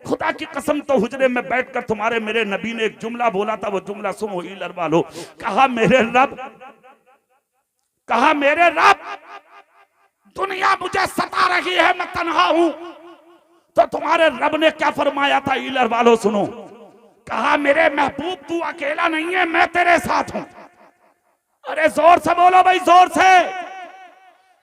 S1: खुदा की कसम तो हुजरे में बैठकर तुम्हारे मेरे नबी ने एक जुमला बोला था। वो जुमला सुनो हीलर वालों। कहा मेरे रब दुनिया मुझे सता रही है, मैं तन्हा हूं। तो तुम्हारे रब ने क्या फरमाया था हीलर वालों सुनो। कहा मेरे महबूब तू अकेला नहीं है, मैं तेरे साथ हूं। अरे जोर से बोलो भाई, जोर से।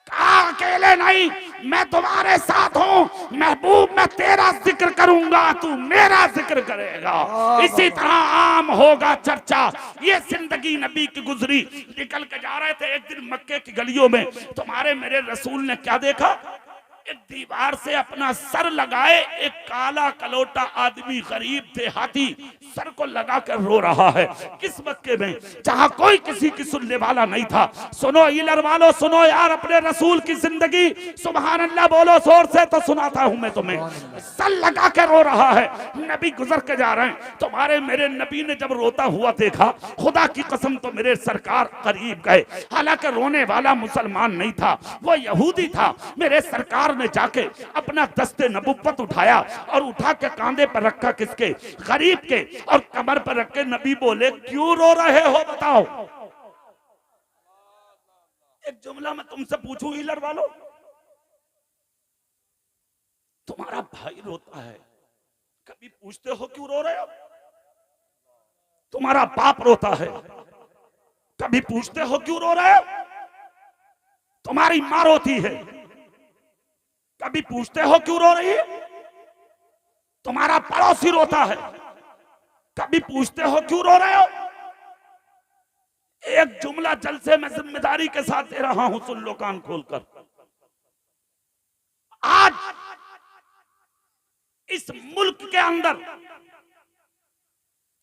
S1: कहा अकेले नहीं, मैं तुम्हारे साथ हूं। महबूब मैं तेरा जिक्र करूंगा, तू मेरा जिक्र करेगा। इसी तरह आम होगा चर्चा। ये जिंदगी नबी की गुजरी। निकल के जा रहे थे एक दिन मक्के की गलियों में, तुम्हारे मेरे रसूल ने क्या देखा? एक दीवार से अपना सर लगाए एक काला कलोटा आदमी, गरीब थे, हाथी, सर को लगा कर रो रहा है। किस मक्के में जहां कोई किसी की सुनने वाला नहीं था। सुनो ईलर वालों, सुनो यार अपने रसूल की जिंदगी। सुभान अल्लाह बोलो जोर से तो सुनाता हूं मैं तुम्हें। सर लगा कर रो रहा है, नबी गुजर के जा रहे हैं। तुम्हारे मेरे नबी ने जब रोता हुआ देखा, खुदा की कसम तो मेरे सरकार करीब गए। हालांकि रोने वाला मुसलमान नहीं था, वो यहूदी था। मेरे सरकार ने जाके अपना दस्ते नबुव्वत उठाया और उठा के कांधे पर रखा, किसके? गरीब के, और कमर पर रख के नबी बोले क्यों रो रहे हो बताओ। एक जुमला मैं तुमसे पूछूं हीलर वालों, तुम्हारा भाई रोता है, कभी पूछते हो क्यों रो रहे हो? तुम्हारा बाप रोता है, कभी पूछते हो क्यों रो रहे हो? तुम्हारी मां रोती है, कभी पूछते हो क्यों रो रही है? तुम्हारा पड़ोसी रोता है, कभी पूछते हो क्यों रो रहे हो? एक जुमला जलसे में जिम्मेदारी के साथ दे रहा हूं, सुन लो कान खोलकर। आज इस मुल्क के अंदर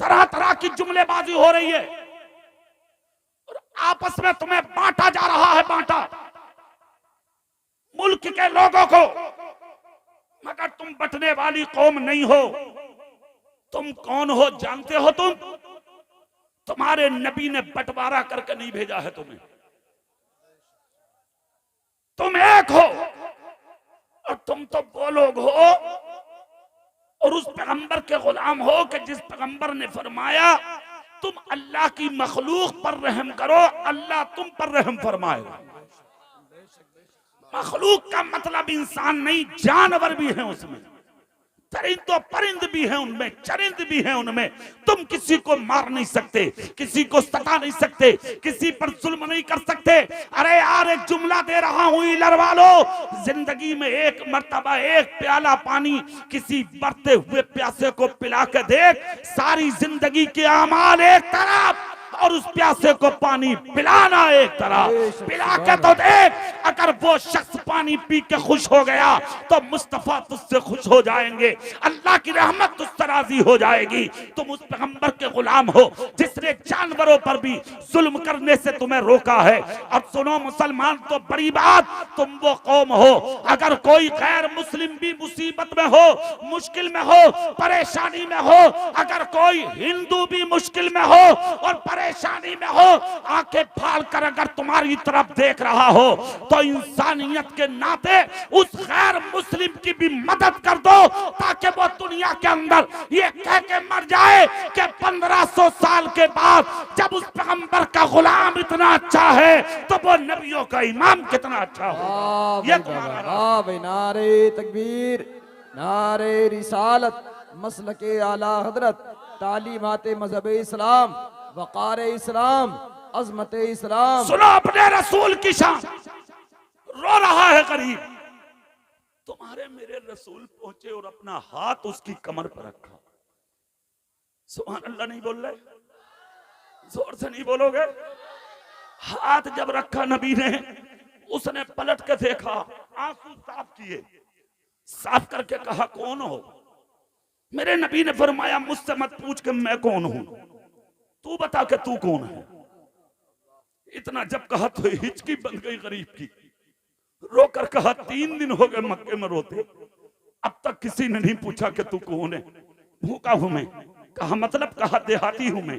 S1: तरह तरह की जुमलेबाजी हो रही है और आपस में तुम्हें बांटा जा रहा है, बांटा मुल्क के लोगों को। मगर तुम बटने वाली कौम नहीं हो। तुम कौन हो जानते हो? तुम्हारे नबी ने बंटवारा करके नहीं भेजा है तुम्हें। तुम एक हो और तुम तो वो लोग हो और उस पैगंबर के गुलाम हो कि जिस पैगंबर ने फरमाया तुम अल्लाह की मखलूक पर रहम करो, अल्लाह तुम पर रहम फरमाएगा। मखलूक का मतलब इंसान नहीं, जानवर भी है उसमें, परिंदो परिंद भी है उनमें, चरिंद भी है उनमें। तुम किसी को मार नहीं सकते, किसी को सता नहीं सकते, किसी पर जुल्म नहीं कर सकते। अरे यार एक जुमला दे रहा हूं ईलर वालों, जिंदगी में एक मर्तबा एक प्याला पानी किसी मरते हुए प्यासे को पिला के देख। सारी जिंदगी के अमाल एक तरफ और उस प्यासे को पानी पिलाना एक तरफ। पिला के तो देख, अगर वो शख्स पानी पी के खुश हो गया तो मुस्तफा तुझसे खुश हो जाएंगे, अल्लाह की रहमत तुझसे राजी हो जाएगी। तुम उस पैगंबर के गुलाम हो जिसने जानवरों पर भी जुल्म करने से तुम्हें रोका है। और सुनो मुसलमान, तो बड़ी बात, तुम वो कौम हो, अगर कोई गैर मुस्लिम भी मुसीबत में हो, मुश्किल में हो, परेशानी में हो, अगर कोई हिंदू भी मुश्किल में हो और परेशानी में हो, आंखें फाड़ कर अगर तुम्हारी तरफ देख रहा हो तो इंसानियत के नाते उस गैर मुस्लिम की भी मदद कर दो, ताकि वो दुनिया के अंदर ये कह के मर जाए कि 1500 साल के बाद जब उस पैगंबर का गुलाम इतना अच्छा है तो वो नबियों का इमाम कितना अच्छा हो। ये
S2: भाई नारे तकबीर, नारे रिसालत, मसलके आला हजरत, तालीमाते मजहब इस्लाम, वकार इस्लाम, अजमत इस्लाम।
S1: सुनो अपने रसूल की शान। रो रहा है गरीब, तुम्हारे मेरे रसूल पहुंचे और अपना हाथ उसकी कमर पर रखा। सुभान अल्लाह नहीं बोल रहे? जोर से नहीं बोलोगे? हाथ जब रखा नबी ने, उसने पलट के देखा, आंसू साफ किए, साफ करके कहा कौन हो? मेरे नबी ने फरमाया मुझसे मत पूछ के मैं कौन हूं, तू बता के तू कौन है। इतना जब कहा तो हिचकी बन गई गरीब की, रोकर कहा 3 दिन हो गए मक्के में रोते, अब तक किसी ने नहीं पूछा कि तू कौन है। भूखा हूं मैं। कहा मतलब? कहा देहाती हूं मैं।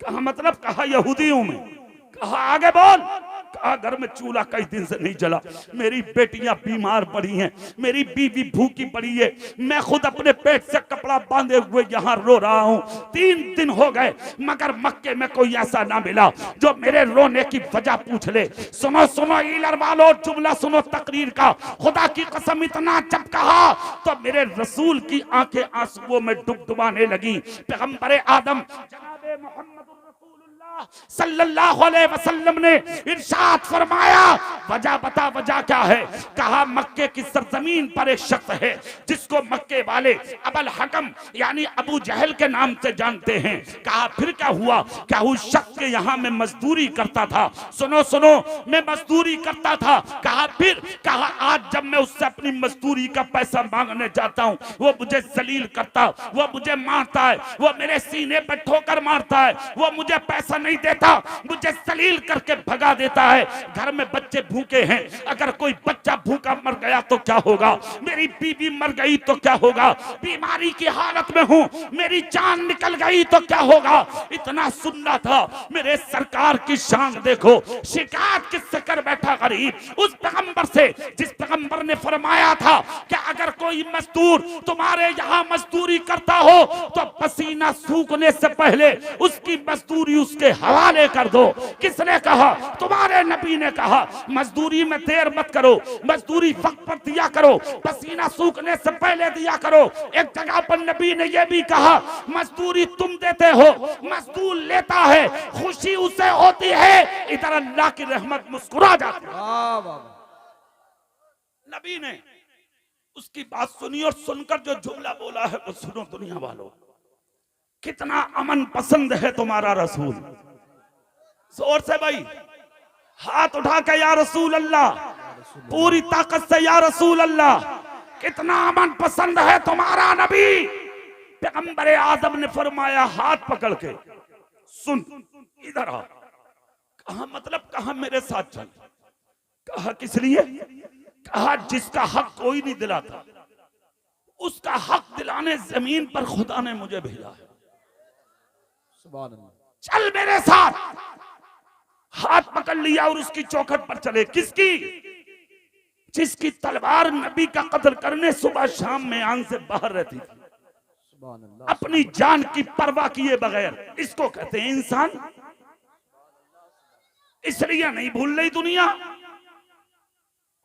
S1: कहा मतलब? कहा यहूदी हूं मैं। कहा आगे बोल। कहा घर में चूल्हा कई दिन से नहीं जला, मेरी बेटियां बीमार पड़ी हैं, मेरी बीवी भूखी पड़ी है, मैं खुद अपने पेट से कपड़ा बांधे हुए यहाँ रो रहा हूँ। 3 दिन हो गए मगर मक्के में कोई ऐसा ना मिला जो मेरे रोने की वजह पूछ ले। सुनो सुनो ईलर वालों, जुमला सुनो तकरीर का। खुदा की कसम इतना जब कहा तो मेरे रसूल की आंखें आंसुओं में डुबडुबाने लगी। पैगंबर आदम जनाबे मोहम्मद सल्लल्लाहु अलैहि वसल्लम ने इरशाद फरमाया, वजह बता, वजह क्या है? कहा मक्के की सरजमीन पर एक शख्स है जिसको मक्के वाले अबल हकम यानी अबू जहल के नाम से जानते हैं। कहा फिर क्या हुआ? क्या उस शख्स के यहाँ मैं मजदूरी करता था। सुनो सुनो, मैं मजदूरी करता था। कहा फिर? कहा आज जब मैं उससे अपनी मजदूरी का पैसा मांगने जाता हूँ वो मुझे जलील करता, वो मुझे मारता है, वो मेरे सीने पर ठोकर मारता है, वो मुझे पैसा नहीं देता, मुझे जलील करके भगा देता है। घर में बच्चे भूखे हैं, अगर कोई बच्चा भूखा मर गया तो क्या होगा? मेरी बीवी मर गई तो क्या होगा? बीमारी की हालत में हूँ, मेरी जान निकल गई तो क्या होगा? इतना सुनना था। मेरे सरकार की शान देखो, शिकायत किससे कर बैठा गरीब? उस पैगंबर से जिस पैगंबर ने फरमाया था कि अगर कोई मजदूर तुम्हारे यहाँ मजदूरी करता हो तो पसीना सूखने से पहले उसकी मजदूरी उसके हवाले कर दो। किसने कहा? तुम्हारे नबी ने कहा मजदूरी में देर मत करो, मजदूरी वक्त पर दिया करो, पसीना सूखने से पहले दिया करो। एक जगह पर नबी ने यह भी कहा मजदूरी तुम देते हो, मजदूर लेता है, खुशी उसे होती है, इधर अल्लाह की रहमत मुस्कुरा जाती है।
S2: वाह वाह।
S1: नबी ने उसकी बात सुनी और सुनकर जो जुमला बोला है वो सुनो दुनिया वालों, कितना अमन पसंद है तुम्हारा रसूल। जोर से भाई हाथ उठा के या रसूल अल्लाह, पूरी ताकत से या रसूल अल्लाह, कितना अमन पसंद है तुम्हारा नबी। पैगंबर आदम ने फरमाया हाथ पकड़ के सुन इधर आ। कहा मतलब? कहा मेरे साथ चल। कहा किस लिए? कहा जिसका हक कोई नहीं दिलाता उसका हक दिलाने जमीन पर खुदा ने मुझे भेजा है।
S2: सुभान अल्लाह।
S1: चल मेरे साथ। हाथ पकड़ लिया और उसकी चौखट पर चले। किसकी? जिसकी तलवार नबी का कत्ल करने सुबह शाम में आंख से बाहर रहती थी,
S2: सुभान अल्लाह।
S1: अपनी जान की परवाह किए बगैर। इसको कहते हैं इंसान। इसलिए नहीं भूल रही दुनिया।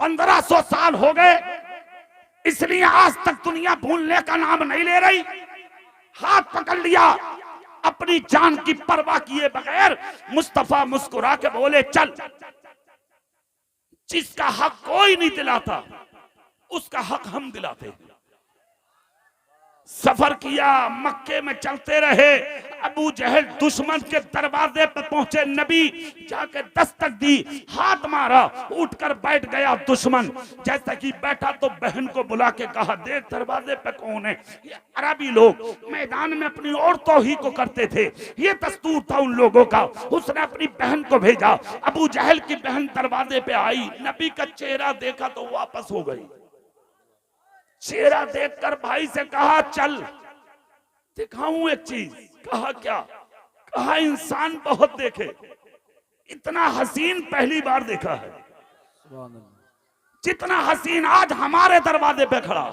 S1: 1500 साल हो गए, इसलिए आज तक दुनिया भूलने का नाम नहीं ले रही। हाथ पकड़ लिया, अपनी जान की परवाह किए बगैर मुस्तफा मुस्कुरा के बोले चल। जिसका हक कोई नहीं दिलाता उसका हक हम दिलाते हैं। सफर किया, मक्के में चलते रहे। अबू जहल दुश्मन के दरवाजे पर पहुंचे, नबी जाके दस्तक दी, हाथ मारा, उठकर बैठ गया दुश्मन। जैसा कि बैठा तो बहन को बुला के कहा देख दरवाजे पे कौन है। ये अरबी लोग मैदान में अपनी औरतों ही को करते थे, ये दस्तूर था उन लोगों का। उसने अपनी बहन को भेजा। अबू जहल की बहन दरवाजे पे आई, नबी का चेहरा देखा तो वापस हो गई। चेहरा देखकर भाई से कहा चल दिखाऊं एक चीज। कहा क्या? कहा इंसान बहुत देखे, इतना हसीन पहली बार देखा है।
S2: सुभान अल्लाह।
S1: जितना हसीन आज हमारे दरवाजे पे खड़ा।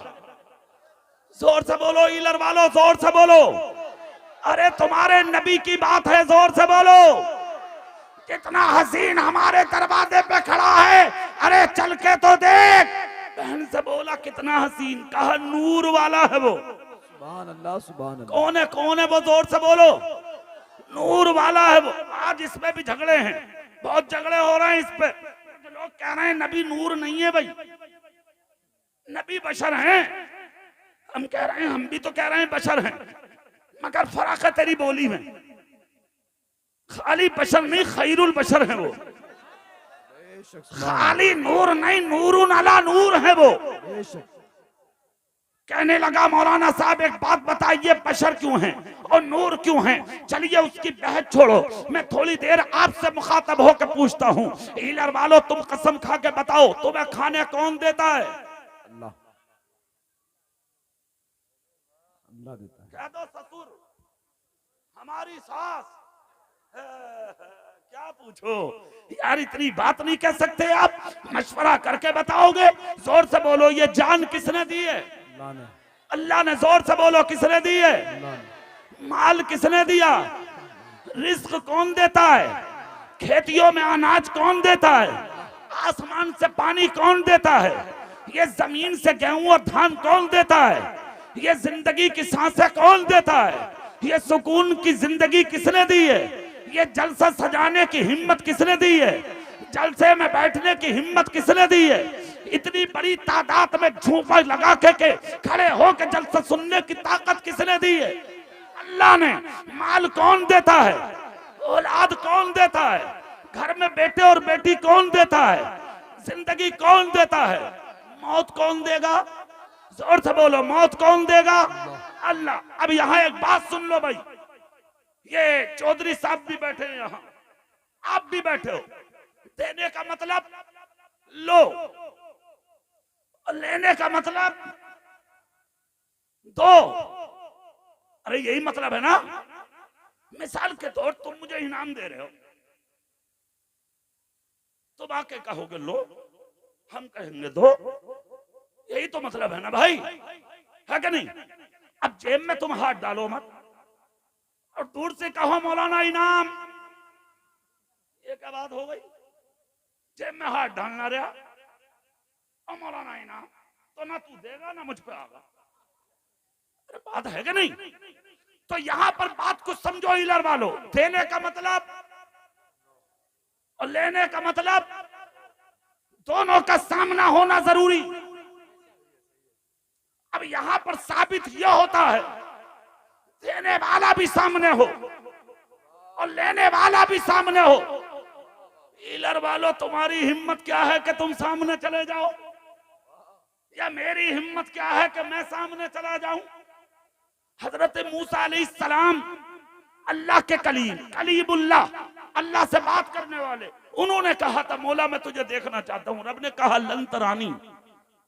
S1: जोर से बोलो ईलर वालों, जोर से बोलो। अरे तुम्हारे नबी की बात है, जोर से बोलो। कितना हसीन हमारे दरवाजे पे खड़ा है, अरे चल के तो देख। बहन से बोला कितना हसीन। कहा नूर वाला है वो।
S2: सुभान अल्लाह। सुभान अल्लाह।
S1: कौन है? कौन है वो? जोर से बोलो। नूर वाला है वो। आज इसमें भी झगड़े हैं, बहुत झगड़े हो रहे हैं इस पे। लोग कह रहे हैं नबी नूर नहीं है। भाई नबी बशर हैं, हम कह रहे हैं, हम भी तो कह रहे हैं बशर हैं, मगर फर्क है तेरी बोली में। खाली बशर नहीं, खैरुल बशर है वो। खाली नूर नहीं, नूरुन अला नूर है वो। कहने लगा मौलाना साहब एक बात बताइए, बशर क्यों हैं और नूर क्यों हैं? चलिए उसकी बहस छोड़ो, मैं थोड़ी देर आपसे मुखातब होकर पूछता हूँ। हीलर वालों, तुम कसम खा के बताओ, तुम्हें खाने कौन देता है?
S2: अल्लाह, अल्लाह देता है।
S1: कह दो ससुर, हमारी सास। क्या पूछो यार, इतनी बात नहीं कह सकते आप? मशवरा करके बताओगे? जोर से बोलो, ये जान किसने दी है?
S2: अल्लाह ने।
S1: अल्लाह ने। जोर से बोलो, किसने दी है?
S2: अल्लाह ने।
S1: माल किसने दिया? रिस्क कौन देता है? खेतियों में अनाज कौन देता है? आसमान से पानी कौन देता है? ये जमीन से गेहूं और धान कौन देता है? ये जिंदगी की सांसें कौन देता है? ये सुकून की जिंदगी किसने दी है? ये जलसा सजाने की हिम्मत किसने दी है? जलसे में बैठने की हिम्मत किसने दी है? इतनी बड़ी तादाद में झूंपड़ लगा के खड़े होकर जलसा सुनने की ताकत किसने दी है? अल्लाह ने। माल कौन देता है? औलाद कौन देता है? घर में बेटे और बेटी कौन देता है? जिंदगी कौन देता है? मौत कौन देगा? जोर से बोलो, मौत कौन देगा? अल्लाह। अब यहाँ एक बात सुन लो भाई, ये चौधरी साहब भी बैठे हैं यहाँ, आप भी बैठे हो। देने का मतलब लो, और लेने का मतलब दो। अरे यही मतलब है ना? मिसाल के तौर तुम मुझे इनाम दे रहे हो, तुम आके कहोगे लो, हम कहेंगे दो। यही तो मतलब है ना भाई, है कि नहीं? अब जेब में तुम हाथ डालो मत, और दूर से कहो मौलाना इनाम। ये क्या बात हो गई? जेब में हाथ डालना रहा और मौलाना इनाम, तो ना तू देगा ना मुझ पे आगा। अरे बात है कि नहीं? तो यहां पर बात को समझो हीलर वालों। देने का मतलब और लेने का मतलब दोनों का सामना होना जरूरी। अब यहां पर साबित यह होता है, देने वाला भी सामने हो और लेने वाला भी सामने हो। हीलर वालों, तुम्हारी हिम्मत क्या है कि तुम सामने चले जाओ, या मेरी हिम्मत क्या है कि मैं सामने चला जाऊं? हजरत मूसा अलैहिस्सलाम, अल्लाह के कलीम, कलीमुल्लाह, अल्लाह से बात करने वाले, उन्होंने कहा था मौला मैं तुझे देखना चाहता हूं। रब ने कहा लन तरानी,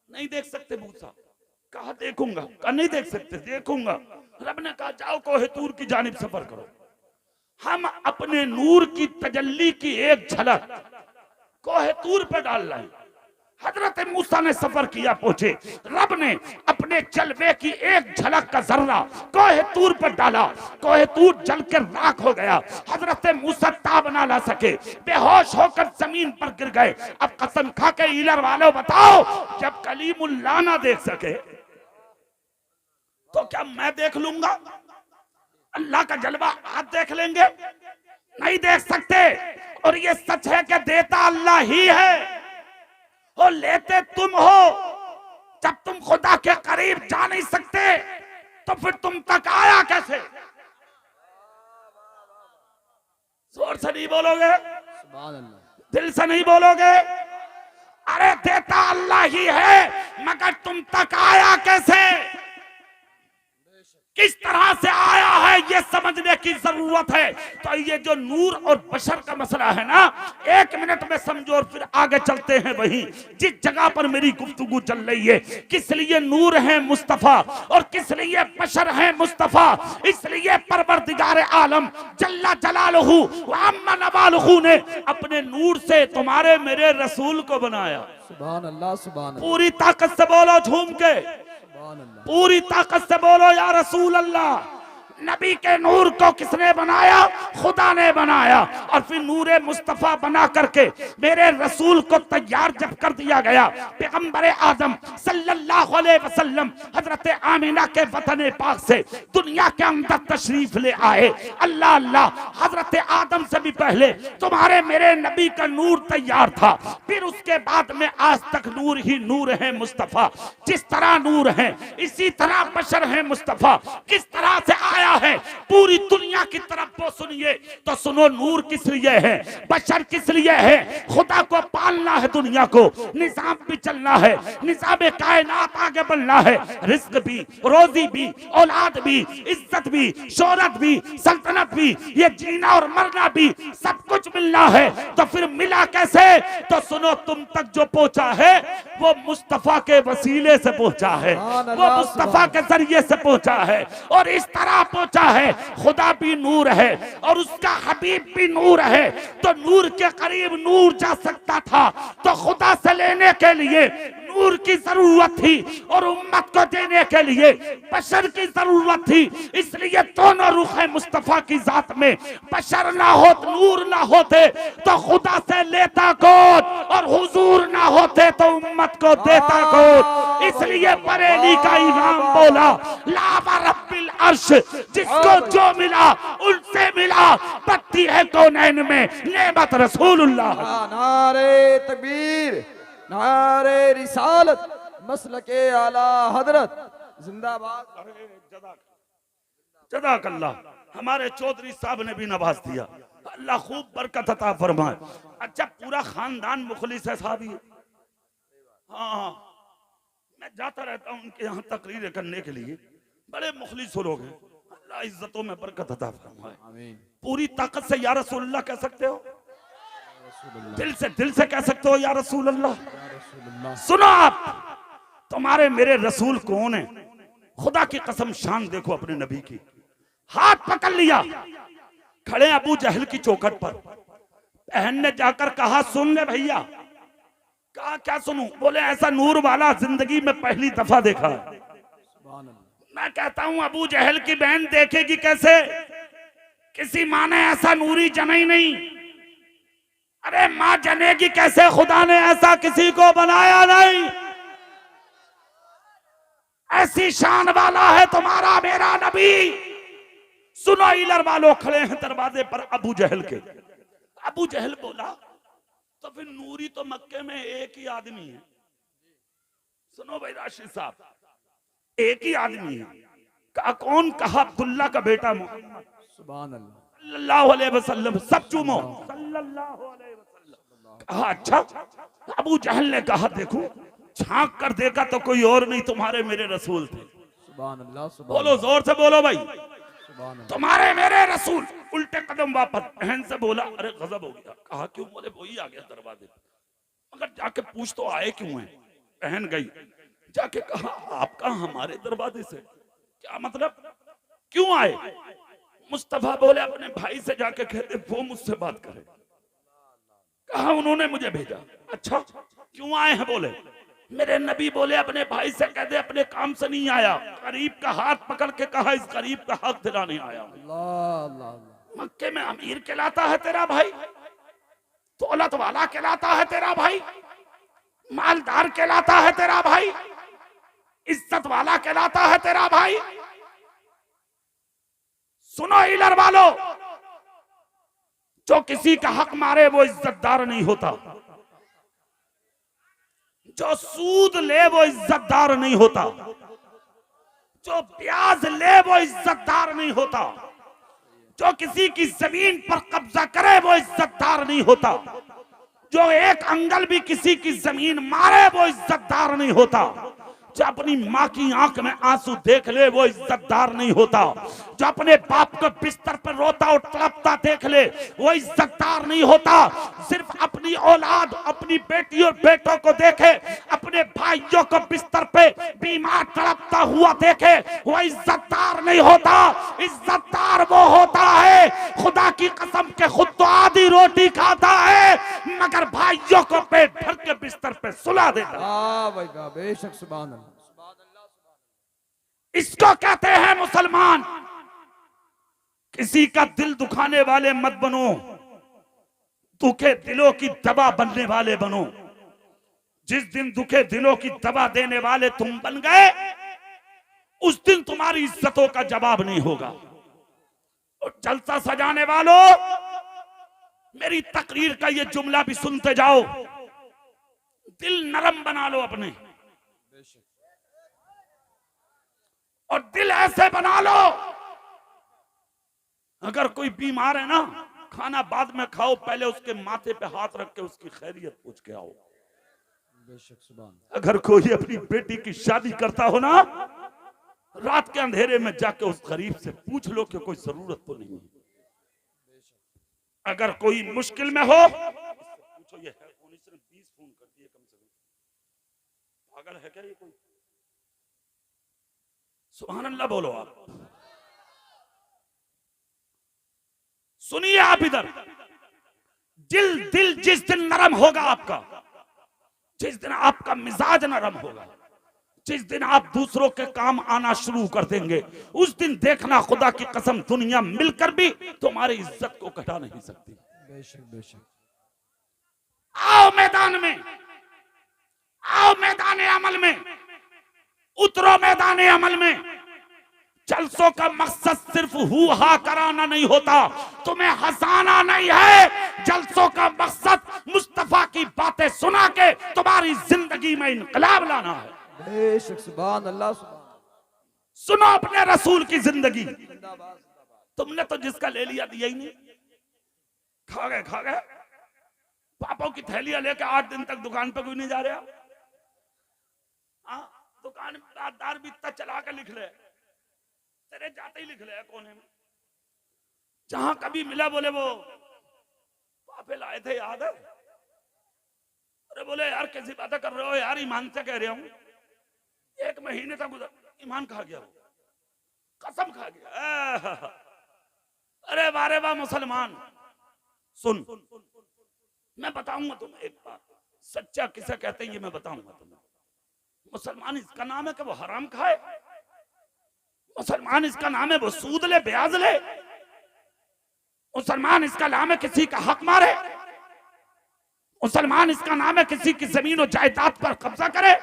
S1: नहीं देख सकते मूसा। कहा देखूंगा। कहा नहीं देख सकते, देखूंगा। रब ने कहा जाओ कोहे तूर की जानिब सफर करो। हम अपने नूर की तजल्ली की एक झलक कोहे तूर पे डाल रहे हैं। हजरत मूसा ने सफर किया, पहुंचे। रब ने अपने जलवे की एक झलक का जर्रा कोहे तूर पर डाला। कोहे तूर जलकर राख हो गया। हजरत मूसा ताब ना ला सके, बेहोश होकर जमीन पर गिर गए। अब कसम खा के हीलर वालों बताओ, जब कलीमुल्लाह ना देख सके तो क्या मैं देख लूंगा? अल्लाह का जलवा आप देख लेंगे? नहीं देख सकते। और ये सच है कि देता अल्लाह ही है और लेते तुम हो। जब तुम खुदा के करीब जा नहीं सकते तो फिर तुम तक आया कैसे? जोर से नहीं बोलोगे?
S2: सुभान अल्लाह।
S1: दिल से नहीं बोलोगे? अरे देता अल्लाह ही है, मगर तुम तक आया कैसे? किस तरह से आया है ये समझने की जरूरत है। तो ये जो नूर और बशर का मसला है ना, 1 मिनट में समझो और फिर आगे चलते हैं वहीं जिस जगह पर मेरी गुफ्तगू चल रही है। किस लिए नूर है मुस्तफा और किस लिए बशर है मुस्तफा? इसलिए परवरदिगार आलम जल्ला जलालहू व अम्मा नवालहू ने अपने नूर से तुम्हारे मेरे रसूल को बनाया।
S2: सुभान अल्लाह, सुभान अल्लाह,
S1: पूरी ताकत से बोलो झूम के,
S2: सुभान अल्लाह।
S1: पूरी ताकत से बोलो या रसूल अल्लाह। नबी के नूर को किसने बनाया? खुदा ने बनाया। और फिर नूरे मुस्तफा बना करके मेरे रसूल को तैयार जब कर दिया गया, पैगंबर आदम सल्लल्लाहु अलैहि वसल्लम हजरत आमिना के वतन पाक से दुनिया के अंदर तशरीफ ले आए। अल्लाह अल्लाह, हजरत आदम से भी पहले तुम्हारे मेरे नबी का नूर तैयार था। फिर उसके बाद में आज तक नूर ही नूर है मुस्तफा। जिस तरह नूर है इसी तरह बशर है मुस्तफा। किस तरह से आया है? पूरी दुनिया की तरफ वो सुनिए तो सुनो, नूर किस लिए है, बशर किस लिए है, खुदा को पालना है, दुनिया को निजाम भी चलना है, निजाम कायनात आगे बढ़ना है, रिस्क भी, रोजी भी, औलाद भी, इज्जत भी, शोहरत भी, सल्तनत भी, ये जीना और मरना भी सब कुछ मिलना है। तो फिर मिला कैसे? तो सुनो, तुम तक जो पहुंचा है वो मुस्तफा के वसीले से पहुंचा है, वो मुस्तफा के जरिए से पहुंचा है, और इस तरह पहुंचा है। खुदा भी नूर है और उसका हबीब भी नूर है, तो नूर के करीब नूर जा सकता था, तो खुदा से लेने के लिए नूर की जरूरत थी और उम्मत को देने के लिए बशर की जरूरत थी। इसलिए दोनों रुख है मुस्तफा की जात में, बशर ना हो, नूर ना होते तो खुदा से लेता कौन, और हुजूर ना होते तो उम्मत को देता कौन। इसलिए बरेली का इमाम बोला, लावा रब्बिल अर्श, जिसको जो मिला उनसे मिला, पत्ती है कौनैन में नेमत रसूलुल्लाह।
S2: नारे तकबीर, नारे रिसालत, मसलके आला हजरत जिंदाबाद।
S1: जज़ाकल्लाह। हमारे चौधरी साहब ने भी नवाज दिया, अल्लाह खूब बरकत अता फरमाए। अच्छा, पूरा खानदान मुखलिस है साहब ये। हाँ, मैं जाता रहता हूँ उनके यहाँ तकरीरें करने के लिए, बड़े मुखलिस लोग हैं, अल्लाह इज्जतों में बरकत अता फरमाए। पूरी ताकत से या रसूलुल्लाह कह सकते हो, दिल से कह सकते हो या रसूल अल्लाह। सुनो आप, तुम्हारे मेरे रसूल कौन है? खुदा की कसम, शान देखो अपने नबी की। हाथ पकड़ लिया, खड़े अबू जहल की चौखट पर, बहन ने जाकर कहा, सुन ले भैया। कहा क्या सुनूं? बोले ऐसा नूर वाला जिंदगी में पहली दफा देखा है। मैं कहता हूं अबू जहल की बहन देखेगी कैसे? किसी माँ ने ऐसा नूरी जना ही नहीं। अरे माँ जनेगी कैसे? खुदा ने ऐसा किसी को बनाया नहीं। ऐसी शान वाला है तुम्हारा मेरा नबी। सुनो, इलर वालों खड़े हैं दरवाजे पर अबू जहल के। अबू जहल बोला, तो फिर नूरी तो मक्के में एक ही आदमी है। सुनो भाई राशिद साहब, एक ही आदमी है। कहा कौन? कहा अब्दुल्ला का बेटा मोहम्मद सल्लल्लाहु अलैहि वसल्लम। सब चूमो, सल्लल्लाहु अलैहि वसल्लम। कहा अच्छा। अबू जहल ने कहा, देखो झांक कर देखा तो कोई और नहीं, तुम्हारे मेरे रसूल थे। बोलो जोर से बोलो भाई, तुम्हारे मेरे रसूल। उल्टे कदम वापस। बहन से बोला, अरे गजब हो गया। कहा क्यों? बोले वही आ गया दरवाजे पर। मगर जाके पूछ तो आए क्यों हैं? बहन गई, जाके कहा आपका हमारे दरवाजे से क्या मतलब, क्यों आए? मुस्तफा बोले अपने भाई से जाके कहते वो मुझसे बात करे। कहा उन्होंने मुझे भेजा। अच्छा क्यों आए हैं? बोले मेरे नबी बोले अपने भाई से कह दे अपने काम से नहीं आया। गरीब का हाथ पकड़ के कहा इस गरीब का हक दिलाने आया। मक्के में अमीर कहलाता है तेरा भाई, दौलत वाला कहलाता है तेरा भाई, मालदार कहलाता है तेरा भाई, इज्जत वाला कहलाता है तेरा भाई। सुनो इलर वालों, जो किसी का हक मारे वो इज्जतदार नहीं होता, जो सूद ले वो इज्जतदार नहीं होता, जो ब्याज ले वो इज्जतदार नहीं होता, जो किसी की जमीन पर कब्जा करे वो इज्जतदार नहीं होता, जो एक अंगल भी किसी की जमीन मारे वो इज्जतदार नहीं होता, जो अपनी माँ की आंख में आंसू देख ले वो इज्जतदार नहीं होता, जो अपने बाप को बिस्तर पर रोता और तड़पता देख ले वो इज्जतदार नहीं होता। सिर्फ अपनी औलाद, अपनी बेटी और बेटों को देखे, अपने भाइयों को बिस्तर पे बीमार तड़पता हुआ देखे वो इज्जतदार नहीं होता। इज्जतदार वो होता है खुदा की कसम के खुद तो आधी रोटी खाता है मगर भाइयों को पेट भर के बिस्तर पे सुला देता।
S2: बेशक सुभान अल्लाह।
S1: इसको कहते हैं मुसलमान। किसी का दिल दुखाने वाले मत बनो, दुखे दिलों की दवा बनने वाले बनो। जिस दिन दुखे दिलों की दवा देने वाले तुम बन गए उस दिन तुम्हारी इज्जतों का जवाब नहीं होगा। और जलसा सजाने वालों, मेरी तकरीर का ये जुमला भी सुनते जाओ, दिल नरम बना लो अपने, और दिल ऐसे बना लो अगर कोई बीमार है ना, खाना बाद में खाओ, पहले उसके माथे पे हाथ रख के उसकी खैरियत पूछ के आओ।
S2: बेशक सुभान।
S1: अगर कोई अपनी बेटी की शादी करता हो ना, रात के अंधेरे में जाके उस गरीब से पूछ लो कि कोई जरूरत तो नहीं है। अगर कोई मुश्किल में हो, पूछो ये है कौन, इसने 20 फोन कर दिए कम से कम, पागल है क्या ये कोई? सुभान अल्लाह बोलो आप। सुनिए आप इधर, दिल जिस दिन नरम होगा आपका, जिस दिन आपका मिजाज नरम होगा, जिस दिन आप दूसरों के काम आना शुरू कर देंगे, उस दिन देखना खुदा की कसम दुनिया मिलकर भी तुम्हारी इज्जत को घटा नहीं सकती।
S2: बेशक बेशक।
S1: आओ मैदान में, आओ मैदान अमल में, उतरो मैदान अमल में। जलसों का मकसद सिर्फ हू हा कराना नहीं होता, तुम्हें हंसाना नहीं है। जलसों का मकसद मुस्तफा की बातें सुना के तुम्हारी जिंदगी में इनकलाब लाना है।
S2: बेशक सुभान अल्लाह सुभान।
S1: सुनो अपने रसूल की जिंदगी। तुमने तो जिसका ले लिया दिया ही नहीं, खा गए। पापों की थैलियां लेके 8 दिन तक दुकान पे कोई नहीं जा रहा। हाँ, दुकानदार भी इतना चला के लिख ले, तेरे जाते ही लिख ले कोने में। जहां कभी मिला बोले वो पापे लाए थे, याद है? अरे बोले यार कैसी बातें कर रहे हो यार, ईमान से कह रहा हूं। 1 महीने तक उधर ईमान खा गया, वो कसम खा गया। अरे वारे वाह मुसलमान, सुन मैं बताऊंगा तुम्हें एक बात, सच्चा किसे कहते हैं ये मैं बताऊंगा तुम्हें। मुसलमान इसका नाम है कि वो हराम खाए, मुसलमान इसका नाम है वो सूद ले, ब्याज ले, मुसलमान इसका नाम है किसी का हक मारे, मुसलमान इसका नाम है किसी की जमीन और जायदाद पर कब्जा करे,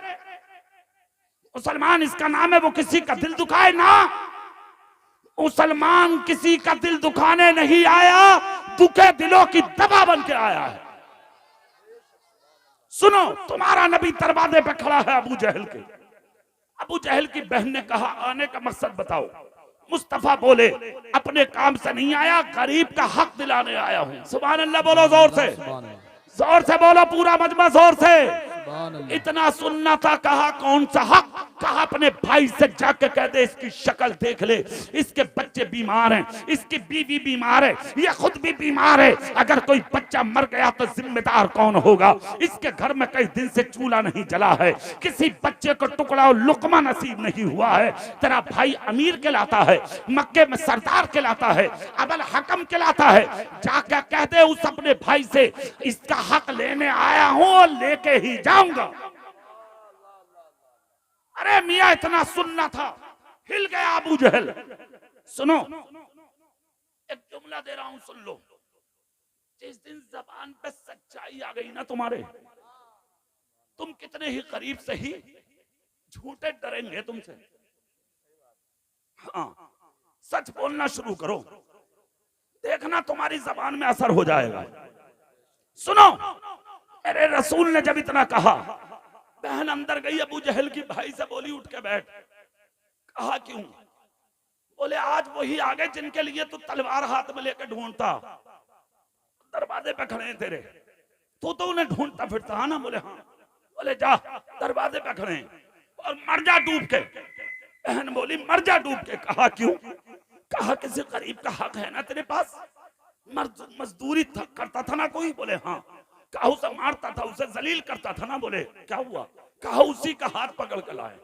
S1: मुसलमान इसका नाम है वो किसी का दिल दुखाए ना। मुसलमान किसी का दिल दुखाने नहीं आया, दुखे दिलों की दवा बन के आया है। सुनो, तुम्हारा नबी दरवाजे पे खड़ा है अबू जहल के। अबू जहल की बहन ने कहा आने का मकसद बताओ। मुस्तफा बोले अपने काम से नहीं आया, गरीब का हक दिलाने आया हूं। सुभान अल्लाह बोलो जोर से, जोर से बोलो पूरा मजमा जोर से। इतना सुनना था, कहा कौन सा हक? कहा अपने भाई से जाके कह दे इसकी शक्ल देख ले, इसके बच्चे बीमार हैं, इसकी बीवी बीमार है, ये खुद भी बीमार है। अगर कोई बच्चा मर गया तो जिम्मेदार कौन होगा? इसके घर में कई दिन से चूल्हा नहीं जला है, किसी बच्चे को टुकड़ा और लुकमा नसीब नहीं हुआ है। तेरा भाई अमीर कहलाता है, मक्के में सरदार कहलाता है, अबल हकम कहलाता है। जाके कह दे उस अपने भाई से इसका हक लेने आया हूं और लेके ही जाऊंगा। अरे मियां इतना सुनना था, हिल गया अबू जहल। सुनो एक जुमला दे रहा हूं, सुन लो। जिस दिन जबान पे सच्चाई आ गई ना तुम्हारे, तुम कितने ही करीब से ही झूठे डरेंगे तुमसे। हाँ, सच बोलना शुरू करो, देखना तुम्हारी जबान में असर हो जाएगा। सुनो, मेरे रसूल ने जब इतना कहा, बहन अंदर गई, अबू जहल की भाई से बोली उठ के बैठ। कहा क्यों? बोले आज वही आ गए जिनके लिए तू तलवार हाथ में लेकर ढूंढता, दरवाजे पे खड़े हैं तेरे, तू तो उन्हें ढूंढता फिरता है ना? बोले हाँ। बोले जा दरवाजे पे खड़े हैं और मर जा डूब के। बहन बोली मर जा डूब के। कहा क्यों? कहा किसी गरीब का हक है ना तेरे पास, मजदूरी करता था ना कोई? बोले हाँ। कहा उसे मारता था, उसे जलील करता था ना? बोले क्या हुआ? कहा उसी का हाथ पकड़ कर लाए,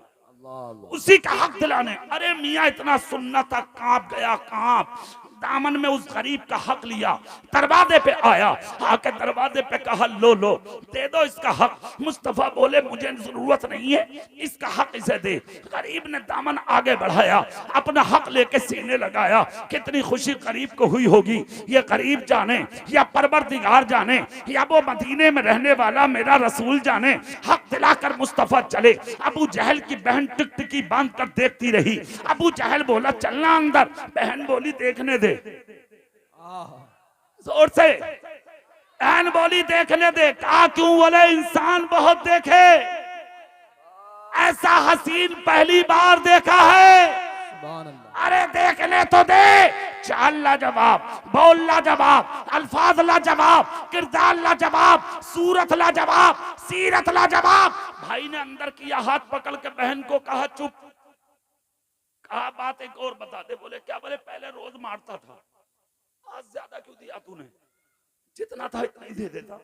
S1: उसी का हक दिलाने। अरे मियां इतना सुनना था, कांप गया, कांप दामन में उस गरीब का हक लिया, दरवाजे पे आया, आके दरवाजे पे कहा लो लो दे दो इसका हक। मुस्तफा बोले मुझे जरूरत नहीं है, इसका हक इसे दे। गरीब ने दामन आगे बढ़ाया, अपना हक लेके सीने लगाया। कितनी खुशी गरीब को हुई होगी, ये गरीब जाने या परवरदिगार जाने या वो मदीने में रहने वाला मेरा रसूल जाने। हक दिलाकर मुस्तफा चले। अबू जहल की बहन टिकटिकी बांध कर देखती रही। अबू जहल बोला चलना अंदर, बहन बोली देखने दे, जोर से बहन बोली देखने दे। कहा क्यों? बोले इंसान बहुत देखे, ऐसा हसीन पहली बार देखा है। अरे देखने तो दे, चाल लाजवाब, बोल लाजवाब, अल्फाज लाजवाब, किरदार लाजवाब, सूरत लाजवाब, सीरत लाजवाब। भाई ने अंदर किया, हाथ पकड़ के बहन को कहा चुप। कहा बात एक और बता दे। बोले क्या? बोले पहले रोज मारता था, आज ज्यादा क्यों दिया तूने? जितना था इतना ही दे देता।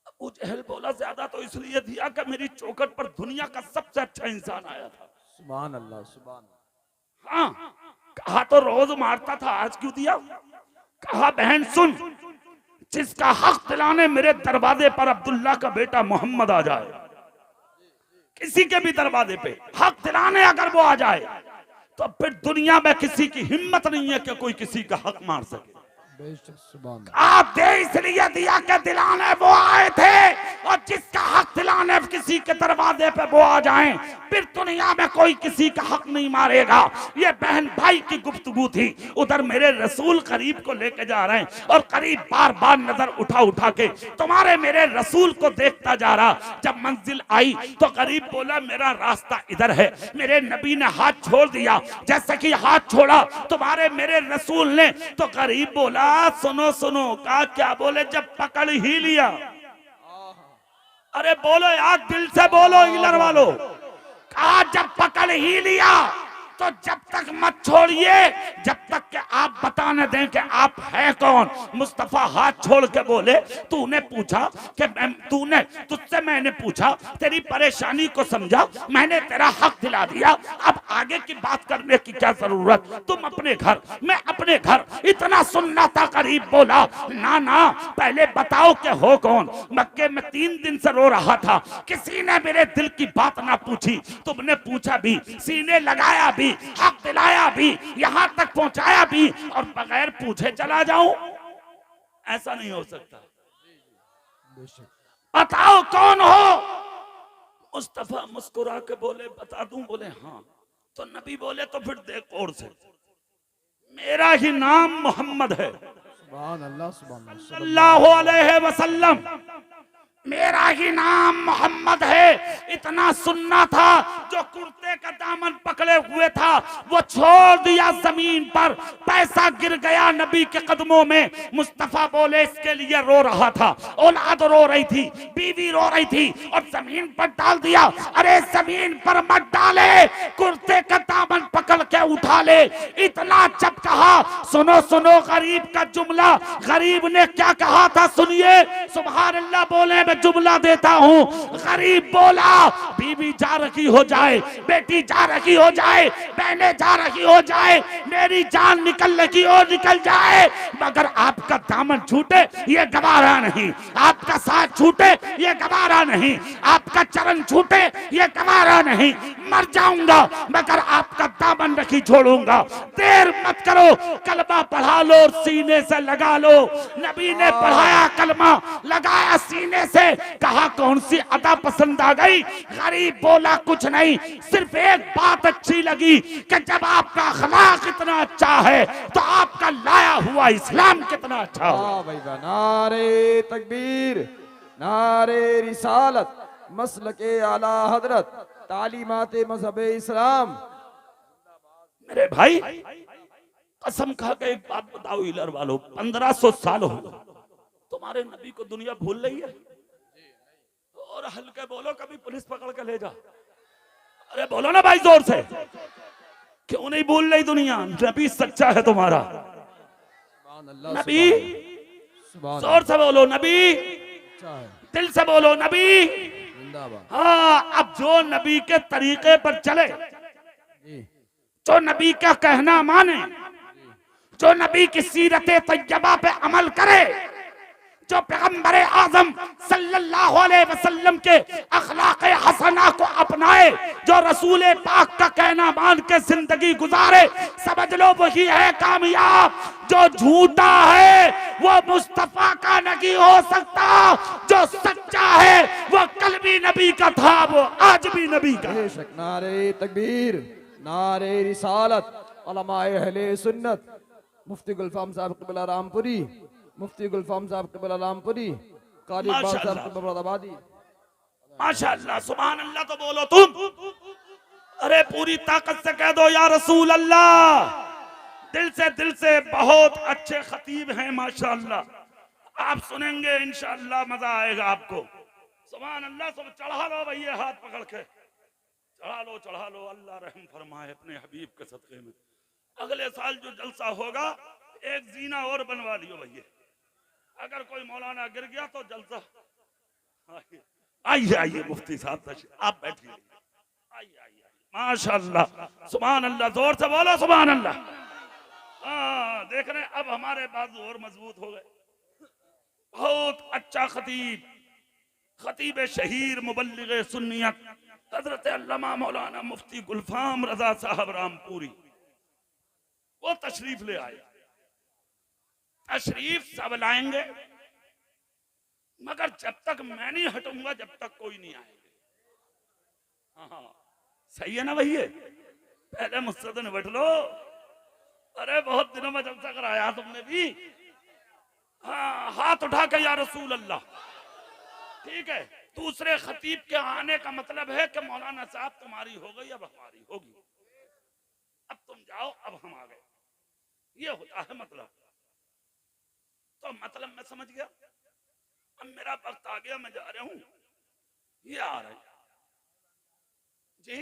S1: अबू जहल बोला ज्यादा तो इसलिए दिया कि मेरी चौखट पर दुनिया का सबसे अच्छा इंसान आया था।
S2: सुभान अल्लाह, सुभान।
S1: हाँ, कहा तो रोज मारता था, आज क्यों दिया? कहा बहन सुन, जिसका हक दिलाने मेरे दरवाजे पर अब्दुल्ला का बेटा मोहम्मद आ जाए, किसी के भी दरवाजे पे हक दिलाने अगर वो आ जाए, तो फिर दुनिया में किसी की हिम्मत नहीं है कि कोई किसी का हक मार सके।
S2: बेशक, सुभान।
S1: आप दे इसलिए दिया कि दिलाने वो आए थे, और जिसका हक दिलाने किसी के दरवाजे पे वो आ जाएं, फिर दुनिया में कोई किसी का हक नहीं मारेगा। ये बहन भाई की गुफ्तगू थी। उधर मेरे रसूल करीब को लेके जा रहे हैं, और करीब बार बार नजर उठा उठा के तुम्हारे मेरे रसूल को देखता जा रहा। जब मंजिल आई तो करीब बोला मेरा रास्ता इधर है। मेरे नबी ने हाथ छोड़ दिया, जैसे कि हाथ छोड़ा तुम्हारे मेरे रसूल ने, तो करीब बोला सुनो सुनो। कहा क्या? बोले जब पकड़ ही लिया। अरे बोलो यार, दिल से बोलो इलर वालों। कहा जब पकड़ ही लिया तो जब तक मत छोड़िए जब तक कि आप बताने दें कि आप है कौन। मुस्तफा हाथ छोड़ के बोले तूने पूछा कि तूने तुझसे मैंने पूछा, तेरी परेशानी को समझा, मैंने तेरा हक दिला दिया, अब आगे की बात करने की क्या जरूरत? तुम अपने घर, मैं अपने घर। इतना सुनना था। करीब बोला ना ना, पहले बताओ कि हो कौन। मक्के में 3 दिन से रो रहा था, किसी ने मेरे दिल की बात ना पूछी। तुमने पूछा भी, सीने लगाया भी, हक दिलाया भी, यहां तक पहुंचाया भी, और बगैर पूछे चला जाऊं? ऐसा नहीं हो सकता। बताओ कौन हो? मुस्तफा मुस्कुरा के बोले बता दूं? बोले हाँ। तो नबी बोले तो फिर देख और से, मेरा ही नाम मोहम्मद है
S2: सुभान अल्लाह, सुभान अल्लाह।
S1: सल्लल्लाहु अलैहि वसल्लम। मेरा ही नाम मोहम्मद है। इतना सुनना था। जो कुर्ते का दामन पकड़े हुए था वो छोड़ दिया जमीन पर, पैसा गिर गया नबी के कदमों में। मुस्तफा बोले इसके लिए रो रहा था, औलाद रो रही थी, बीवी रो रही थी, और जमीन पर डाल दिया। अरे जमीन पर मत डाले, कुर्ते का दामन पकड़ के उठा ले। इतना जब कहा, सुनो सुनो गरीब का जुमला। गरीब ने क्या कहा था सुनिए। सुभान अल्लाह बोले, मैं जुमला देता हूं। गरीब बोला बीवी जा रही हो जाए, बेटी जा रही हो जाए, बहनें जा रही हो जाए, मेरी जान निकल लगी हो निकल जाए, मगर आपका दामन छूटे ये गवारा नहीं, आपका साथ छूटे ये गवारा नहीं, आपका चरण छूटे ये गवारा नहीं। मर जाऊंगा मगर आपका दामन नहीं छोड़ूंगा। देर मत करो, कलमा पढ़ा लो, सीने से लगा लो। नबी ने पढ़ाया कलमा, लगाया सीने से। कहा कौन सी अदा पसंद आ गई? गरीब बोला कुछ नहीं, सिर्फ एक बात अच्छी लगी कि जब आपका अखलाक इतना अच्छा है तो आपका लाया हुआ इस्लाम कितना अच्छा हो।
S2: वाह भाई वाह, नारे तकबीर, नारे रिसालत, मसलके आला हजरत, तालीमाते मजहब इस्लाम।
S1: मेरे भाई कसम खा के एक बात बताओ इलर वालों, 1500 साल हो गए तुम्हारे नबी को दुनिया भूल रही है? और हल्के बोलो, कभी पुलिस पकड़ के ले जा। अरे बोलो ना भाई जोर से, क्यों नहीं भूल रही दुनिया? नबी सच्चा है तुम्हारा। नबी जोर से बोलो, नबी दिल से बोलो, नबी। हाँ, अब जो नबी के तरीके पर चले, जो नबी का कहना माने, जो नबी की सीरत तैयबा पे अमल करे, जो पैगंबर आजम सल्लल्लाहु अलैहि वसल्लम के अखलाक हसना को अपनाए, जो रसूल पाक का कहना मान के जिंदगी गुजारे, समझ लो वही है कामयाब। जो झूठा है वो मुस्तफा का नहीं हो सकता, जो सच्चा है वो कल भी नबी का था, वो आज भी नबी का।
S2: बेशक, नारे तकबीर, नारे रिसालत, उलमाए अहले सुन्नत, मुफ्ती गुलफाम साहब क़िबला रामपुरी, मुफ्ती गुलफाम साहब क़िबला रामपुरी, कारी इकबाल साहब क़िबला मुरादाबादी।
S1: माशाअल्लाह, सुभान अल्लाह तो बोलो तुम। अरे पूरी ताकत से कह दो या रसूल अल्लाह, दिल से बहुत अच्छे खतीब हैं माशाअल्लाह। आप सुनेंगे इंशाअल्लाह मजा आएगा आपको। सुभान अल्लाह। सब चढ़ा लो भैया, हाथ पकड़ के चढ़ा लो। अल्लाह रहम फरमाए अपने हबीब के सदक़े में। अगले साल जो जलसा होगा एक जीना और बनवा लियो भैया। अगर कोई मौलाना गिर गया तो जलसा। आइए मुफ्ती साहब आप बैठिए। आइए माशाअल्लाह सुभान अल्लाह। जोर से बोलो सुभान अल्लाह। हाँ देख रहे अब हमारे बाजू और मजबूत हो गए। बहुत अच्छा खतीब शहीर मुबल्लिग सुन्नियत हजरत अल्लामा मौलाना मुफ्ती गुलफाम रजा साहब रामपुरी, वो तशरीफ ले आए। तशरीफ सब लाएंगे मगर जब तक मैं नहीं हटूंगा जब तक कोई नहीं आएंगे। हाँ सही है ना भैया? पहले मुझसे तो निपट लो। अरे बहुत दिनों में जलसा कराया तुमने भी। हाँ हाथ उठा के या रसूल अल्लाह। ठीक है, दूसरे खतीब के आने का मतलब है कि मौलाना साहब तुम्हारी हो गई अब हमारी होगी। अब तुम जाओ अब हम आ गए, ये होता है मतलब। तो मतलब मैं समझ गया। अब मेरा वक्त आ गया, मैं जा रहा हूं, ये आ रहे जी।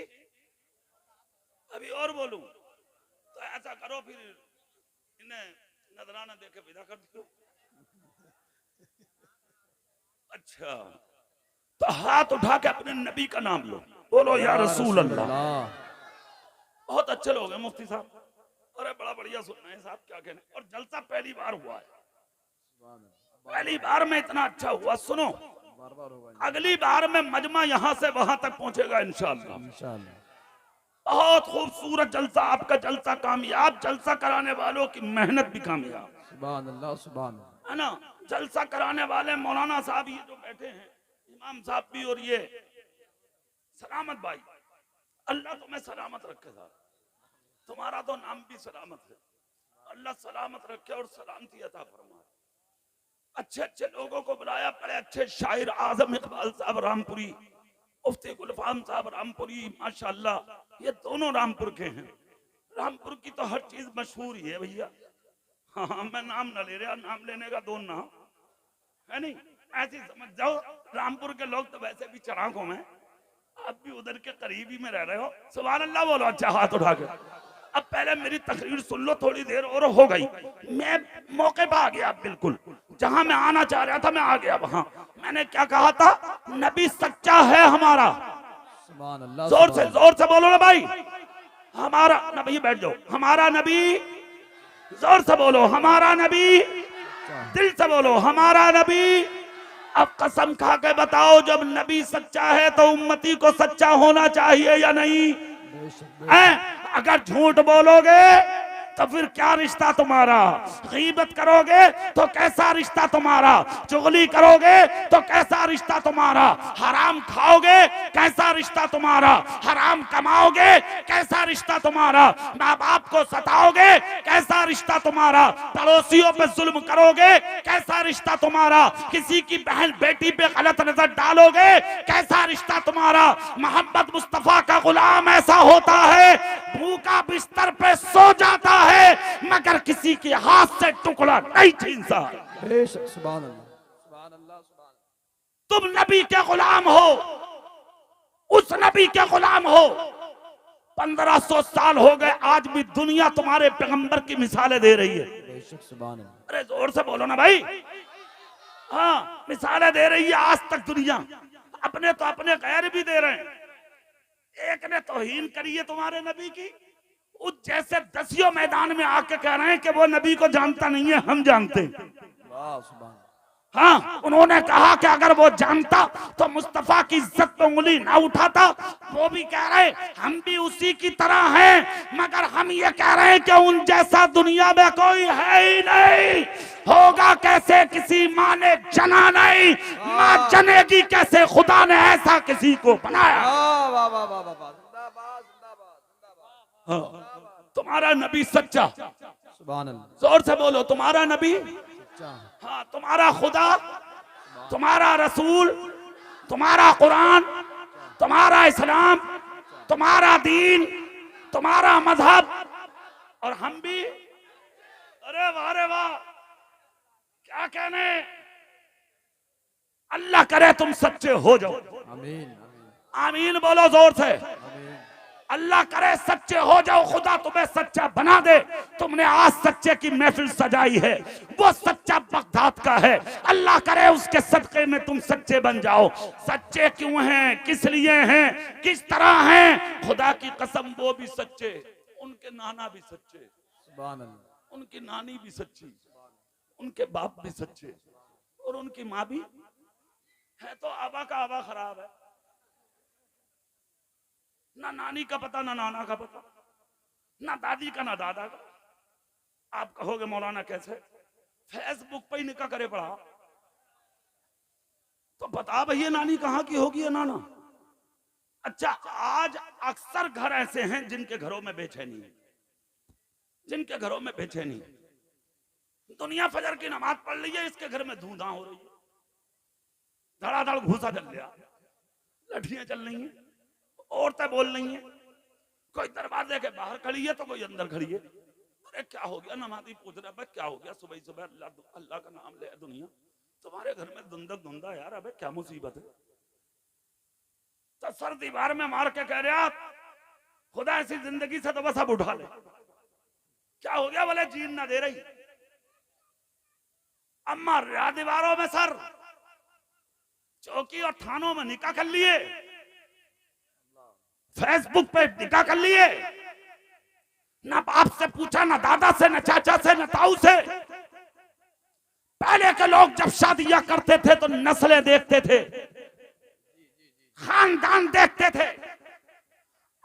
S1: अभी और बोलूं तो ऐसा करो फिर इन्हें नजराना देके विदा कर दो। अच्छा तो हाथ उठा के अपने नबी का नाम लो, बोलो या रसूल अल्लाह। बहुत अच्छे लोग हैं मुफ्ती साहब। अरे बड़ा बढ़िया सुन रहे हैं साहब, क्या कहने। और जलसा पहली बार हुआ है, पहली बार में इतना अच्छा हुआ। सुनो अगली बार में मजमा यहाँ से वहां तक पहुंचेगा इंशाअल्लाह। बहुत खूबसूरत जलसा, आपका जलसा कामयाब, जलसा कराने वालों की मेहनत भी कामयाब।
S2: सुभान अल्लाह सुभान अल्लाह।
S1: है ना? जलसा कराने वाले मौलाना साहब ये जो बैठे हैं, इमाम साहब भी और ये सलामत भाई, अल्लाह तुम्हें सलामत रखे साहब। तुम्हारा तो नाम भी सलामत है, अल्लाह सलामत रखे और सलामती अता फरमाए। अच्छे अच्छे लोगों को बुलाया, बड़े अच्छे शायर आजम इकबाल साहब रामपुरी, मुफ्ती गुलफाम साहब रामपुरी, माशाअल्लाह ये दोनों रामपुर के हैं। रामपुर की तो हर चीज मशहूर ही है भैया। हाँ मैं नाम न ले रहा, नाम लेने का दो नाम है नहीं, ऐसे समझ जाओ। रामपुर के लोग तो वैसे भी चराकों में, आप भी उधर के करीबी में रह रहे हो। सुभान अल्लाह बोलो। अच्छा हाथ उठा के। अब पहले मेरी तकरीर सुन लो, थोड़ी देर और हो गई, मैं मौके पर आ गया। बिल्कुल जहां मैं आना चाह रहा था मैं आ गया वहां। मैंने क्या कहा था? नबी सच्चा है हमारा।
S2: सुभान अल्लाह।
S1: जोर से बोलो ना भाई। हमारा नबी, बैठ जाओ। हमारा नबी, जोर से बोलो हमारा नबी, दिल से बोलो हमारा नबी। अब कसम खा के बताओ, जब नबी सच्चा है तो उम्मती को सच्चा होना चाहिए या नहीं? अगर झूठ बोलोगे तो फिर क्या रिश्ता तुम्हारा? गीबत करोगे तो कैसा रिश्ता तुम्हारा? चुगली करोगे तो कैसा रिश्ता तुम्हारा? हराम खाओगे कैसा रिश्ता तुम्हारा? हराम कमाओगे कैसा रिश्ता तुम्हारा? माँ बाप को सताओगे कैसा रिश्ता तुम्हारा? पड़ोसियों पे जुल्म करोगे कैसा रिश्ता तुम्हारा? किसी की बहन बेटी पे गलत नजर डालोगे कैसा रिश्ता तुम्हारा? मोहम्मद मुस्तफा का गुलाम ऐसा होता है, भूखा बिस्तर पे सो जाता है मगर किसी के हाथ से टुकड़ा नहीं छीनता।
S2: सुभान अल्लाह सुभान अल्लाह सुभान।
S1: तुम नबी के गुलाम हो, उस नबी के गुलाम हो। 1500 साल हो गए, आज भी दुनिया तुम्हारे पैगंबर की मिसालें दे रही है।
S2: सुभान अल्लाह।
S1: अरे जोर से बोलो ना भाई। हाँ मिसालें दे रही है आज तक दुनिया। अपने तो अपने गैर भी दे रहे हैं। एक ने तौहीन करी है तुम्हारे नबी की, उस जैसे दसियों मैदान में आके कह रहे हैं कि वो नबी को जानता नहीं है, हम जानते हैं। हाँ उन्होंने कहा कि अगर वो जानता तो मुस्तफा की इज्जत पे उंगली ना उठाता। वो भी कह रहे हम भी उसी की तरह हैं, मगर हम ये कह रहे हैं कि उन जैसा दुनिया में कोई है ही नहीं। होगा कैसे? किसी माँ ने जना नहीं, माँ जनेगी कैसे? खुदा ने ऐसा किसी को बनाया। तुम्हारा नबी सच्चा।
S2: सुभान अल्लाह।
S1: जोर से बोलो तुम्हारा नबी। हाँ तुम्हारा खुदा, तुम्हारा रसूल, तुम्हारा कुरान, तुम्हारा इस्लाम, तुम्हारा दीन, तुम्हारा मजहब। और हम भी अरे वाह रे वाह, क्या कहने। अल्लाह करे तुम सच्चे हो जाओ।
S2: आमीन
S1: आमीन बोलो जोर से।
S2: आमीन।
S1: अल्लाह करे सच्चे हो जाओ, खुदा तुम्हें सच्चा बना दे। तुमने आज सच्चे की महफिल सजाई है, वो सच्चा बगदाद का है। अल्लाह करे उसके सदके में तुम सच्चे बन जाओ। सच्चे क्यों हैं, किस लिए हैं, किस तरह हैं, खुदा की कसम वो भी सच्चे, उनके नाना भी सच्चे,
S2: सुभान अल्लाह।
S1: उनकी नानी भी सच्ची, उनके बाप भी सच्चे, और उनकी माँ भी है। तो आबा का आबा खराब है, ना नानी का पता, ना नाना का पता, ना दादी का, ना दादा का। आप कहोगे मौलाना कैसे, फेसबुक पे ही निकाह करे पड़ा। तो बता भैया नानी कहाँ की होगी या नाना। अच्छा, आज अक्सर घर ऐसे हैं जिनके घरों में बेचैनी है, जिनके घरों में बेचैनी है। दुनिया फजर की नमाज पढ़ ली है, इसके घर में धूमधाम हो रही है, धड़ाधड़ घूसा चल गया, लठियां चल रही हैं, औरतें बोल रही हैं, कोई दरवाजे के बाहर खड़ी है तो कोई अंदर खड़ी है। अरे क्या हो गया, नमाजी पूछ रहे, क्या हो गया, सुबह सुबह अल्लाह अल्लाह का नाम ले दुनिया, तुम्हारे घर में धुंधक धुंधा यार, अबे क्या मुसीबत है। तो सर दीवार में मार के कह रहे आप, खुदा ऐसी जिंदगी से तो बस अब उठा ले। क्या हो गया, बोले जीन ना दे रही। अम्मा रहा दीवारों में सर, चौकी और थानों में निकाह कर लिए, फेसबुक पे निकाह कर लिए, ना बाप से पूछा, ना दादा से, ना चाचा से, ना ताऊ से। पहले के लोग जब शादियां करते थे तो नस्लें देखते थे, खानदान देखते थे।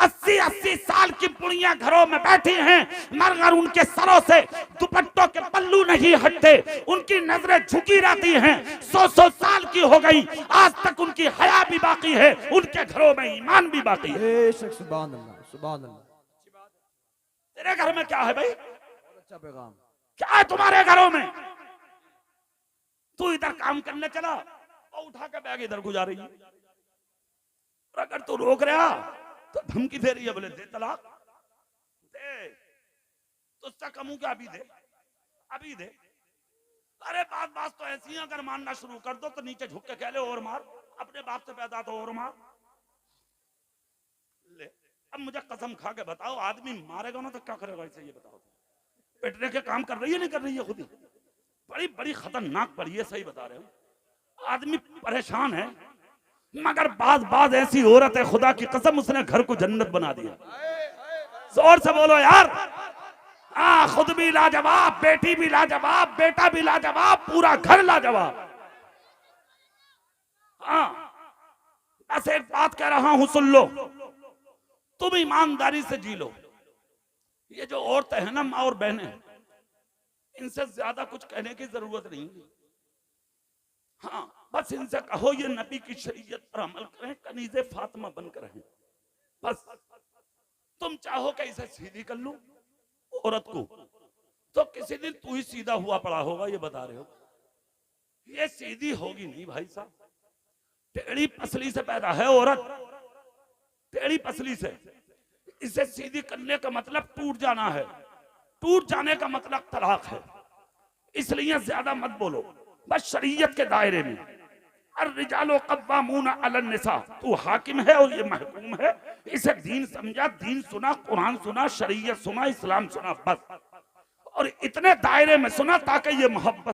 S1: 80-80 साल की बुढ़ियां घरों में बैठी हैं, मगर उनके सरों से दुपट्टों के पल्लू नहीं हटते, उनकी नजरें झुकी रहती हैं। 100-100 साल की हो गई, आज तक उनकी हया भी बाकी है, उनके घरों में ईमान भी बाकी है।
S2: बेशक, सुभान अल्लाह सुभान अल्लाह।
S1: तेरे घर में क्या है भाई,
S2: बहुत अच्छा पैगाम।
S1: क्या है तुम्हारे घरों में। तू इधर काम करने चला और उठा के बैग इधर गुजार रही है। अगर तू रोक रहा तो धमकी दे रही है, बोले दे तलाक दे, तुझसे कमू क्या, अभी दे, अभी दे। अरे बात तो ऐसी है, अगर मानना शुरू कर दो तो नीचे झुक के कह ले और मार, अपने बाप से पैदा तो और मार ले। अब मुझे कसम खा के बताओ, आदमी मारेगा ना तो क्या करेगा, इसे ये बताओ। पिटने के काम कर रही है, नहीं कर रही है, खुद ही बड़ी बड़ी खतरनाक पड़ी है, सही बता रहे हो। आदमी परेशान है, मगर बात ऐसी औरत है, खुदा की कसम उसने घर को जन्नत बना दिया। जोर से बोलो यार। खुद भी लाजवाब, बेटी भी लाजवाब, बेटा भी लाजवाब, पूरा घर लाजवाब। बस एक बात कह रहा हूं, सुन लो, तुम ईमानदारी से जी लो। ये जो औरतें हैं ना, माँ और बहनें, इनसे ज्यादा कुछ कहने की जरूरत नहीं। हाँ, बस इनसे कहो ये नबी की शरीयत पर अमल करें, कनीज़े फातिमा बनकर रहें। बस तुम चाहो कि इसे सीधी कर लूं औरत को, तो किसी दिन तू ही सीधा हुआ पड़ा होगा, ये बता रहे हो। ये सीधी होगी नहीं भाई साहब, टेढ़ी पसली से पैदा है औरत, टेढ़ी पसली से। इसे सीधी करने का मतलब टूट जाना है, टूट जाने का मतलब तलाक है। इसलिए ज्यादा मत बोलो, बस शरीयत के दायरे में। अर्रिजालु क़व्वामून अलन निसा, तू हाकिम है और ये महकूम है। इसे दीन समझा, दीन सुना, कुरान सुना, शरीयत सुना, इस्लाम सुना, बस। और इतने दायरे में सुना ताकि ये मोहब्बत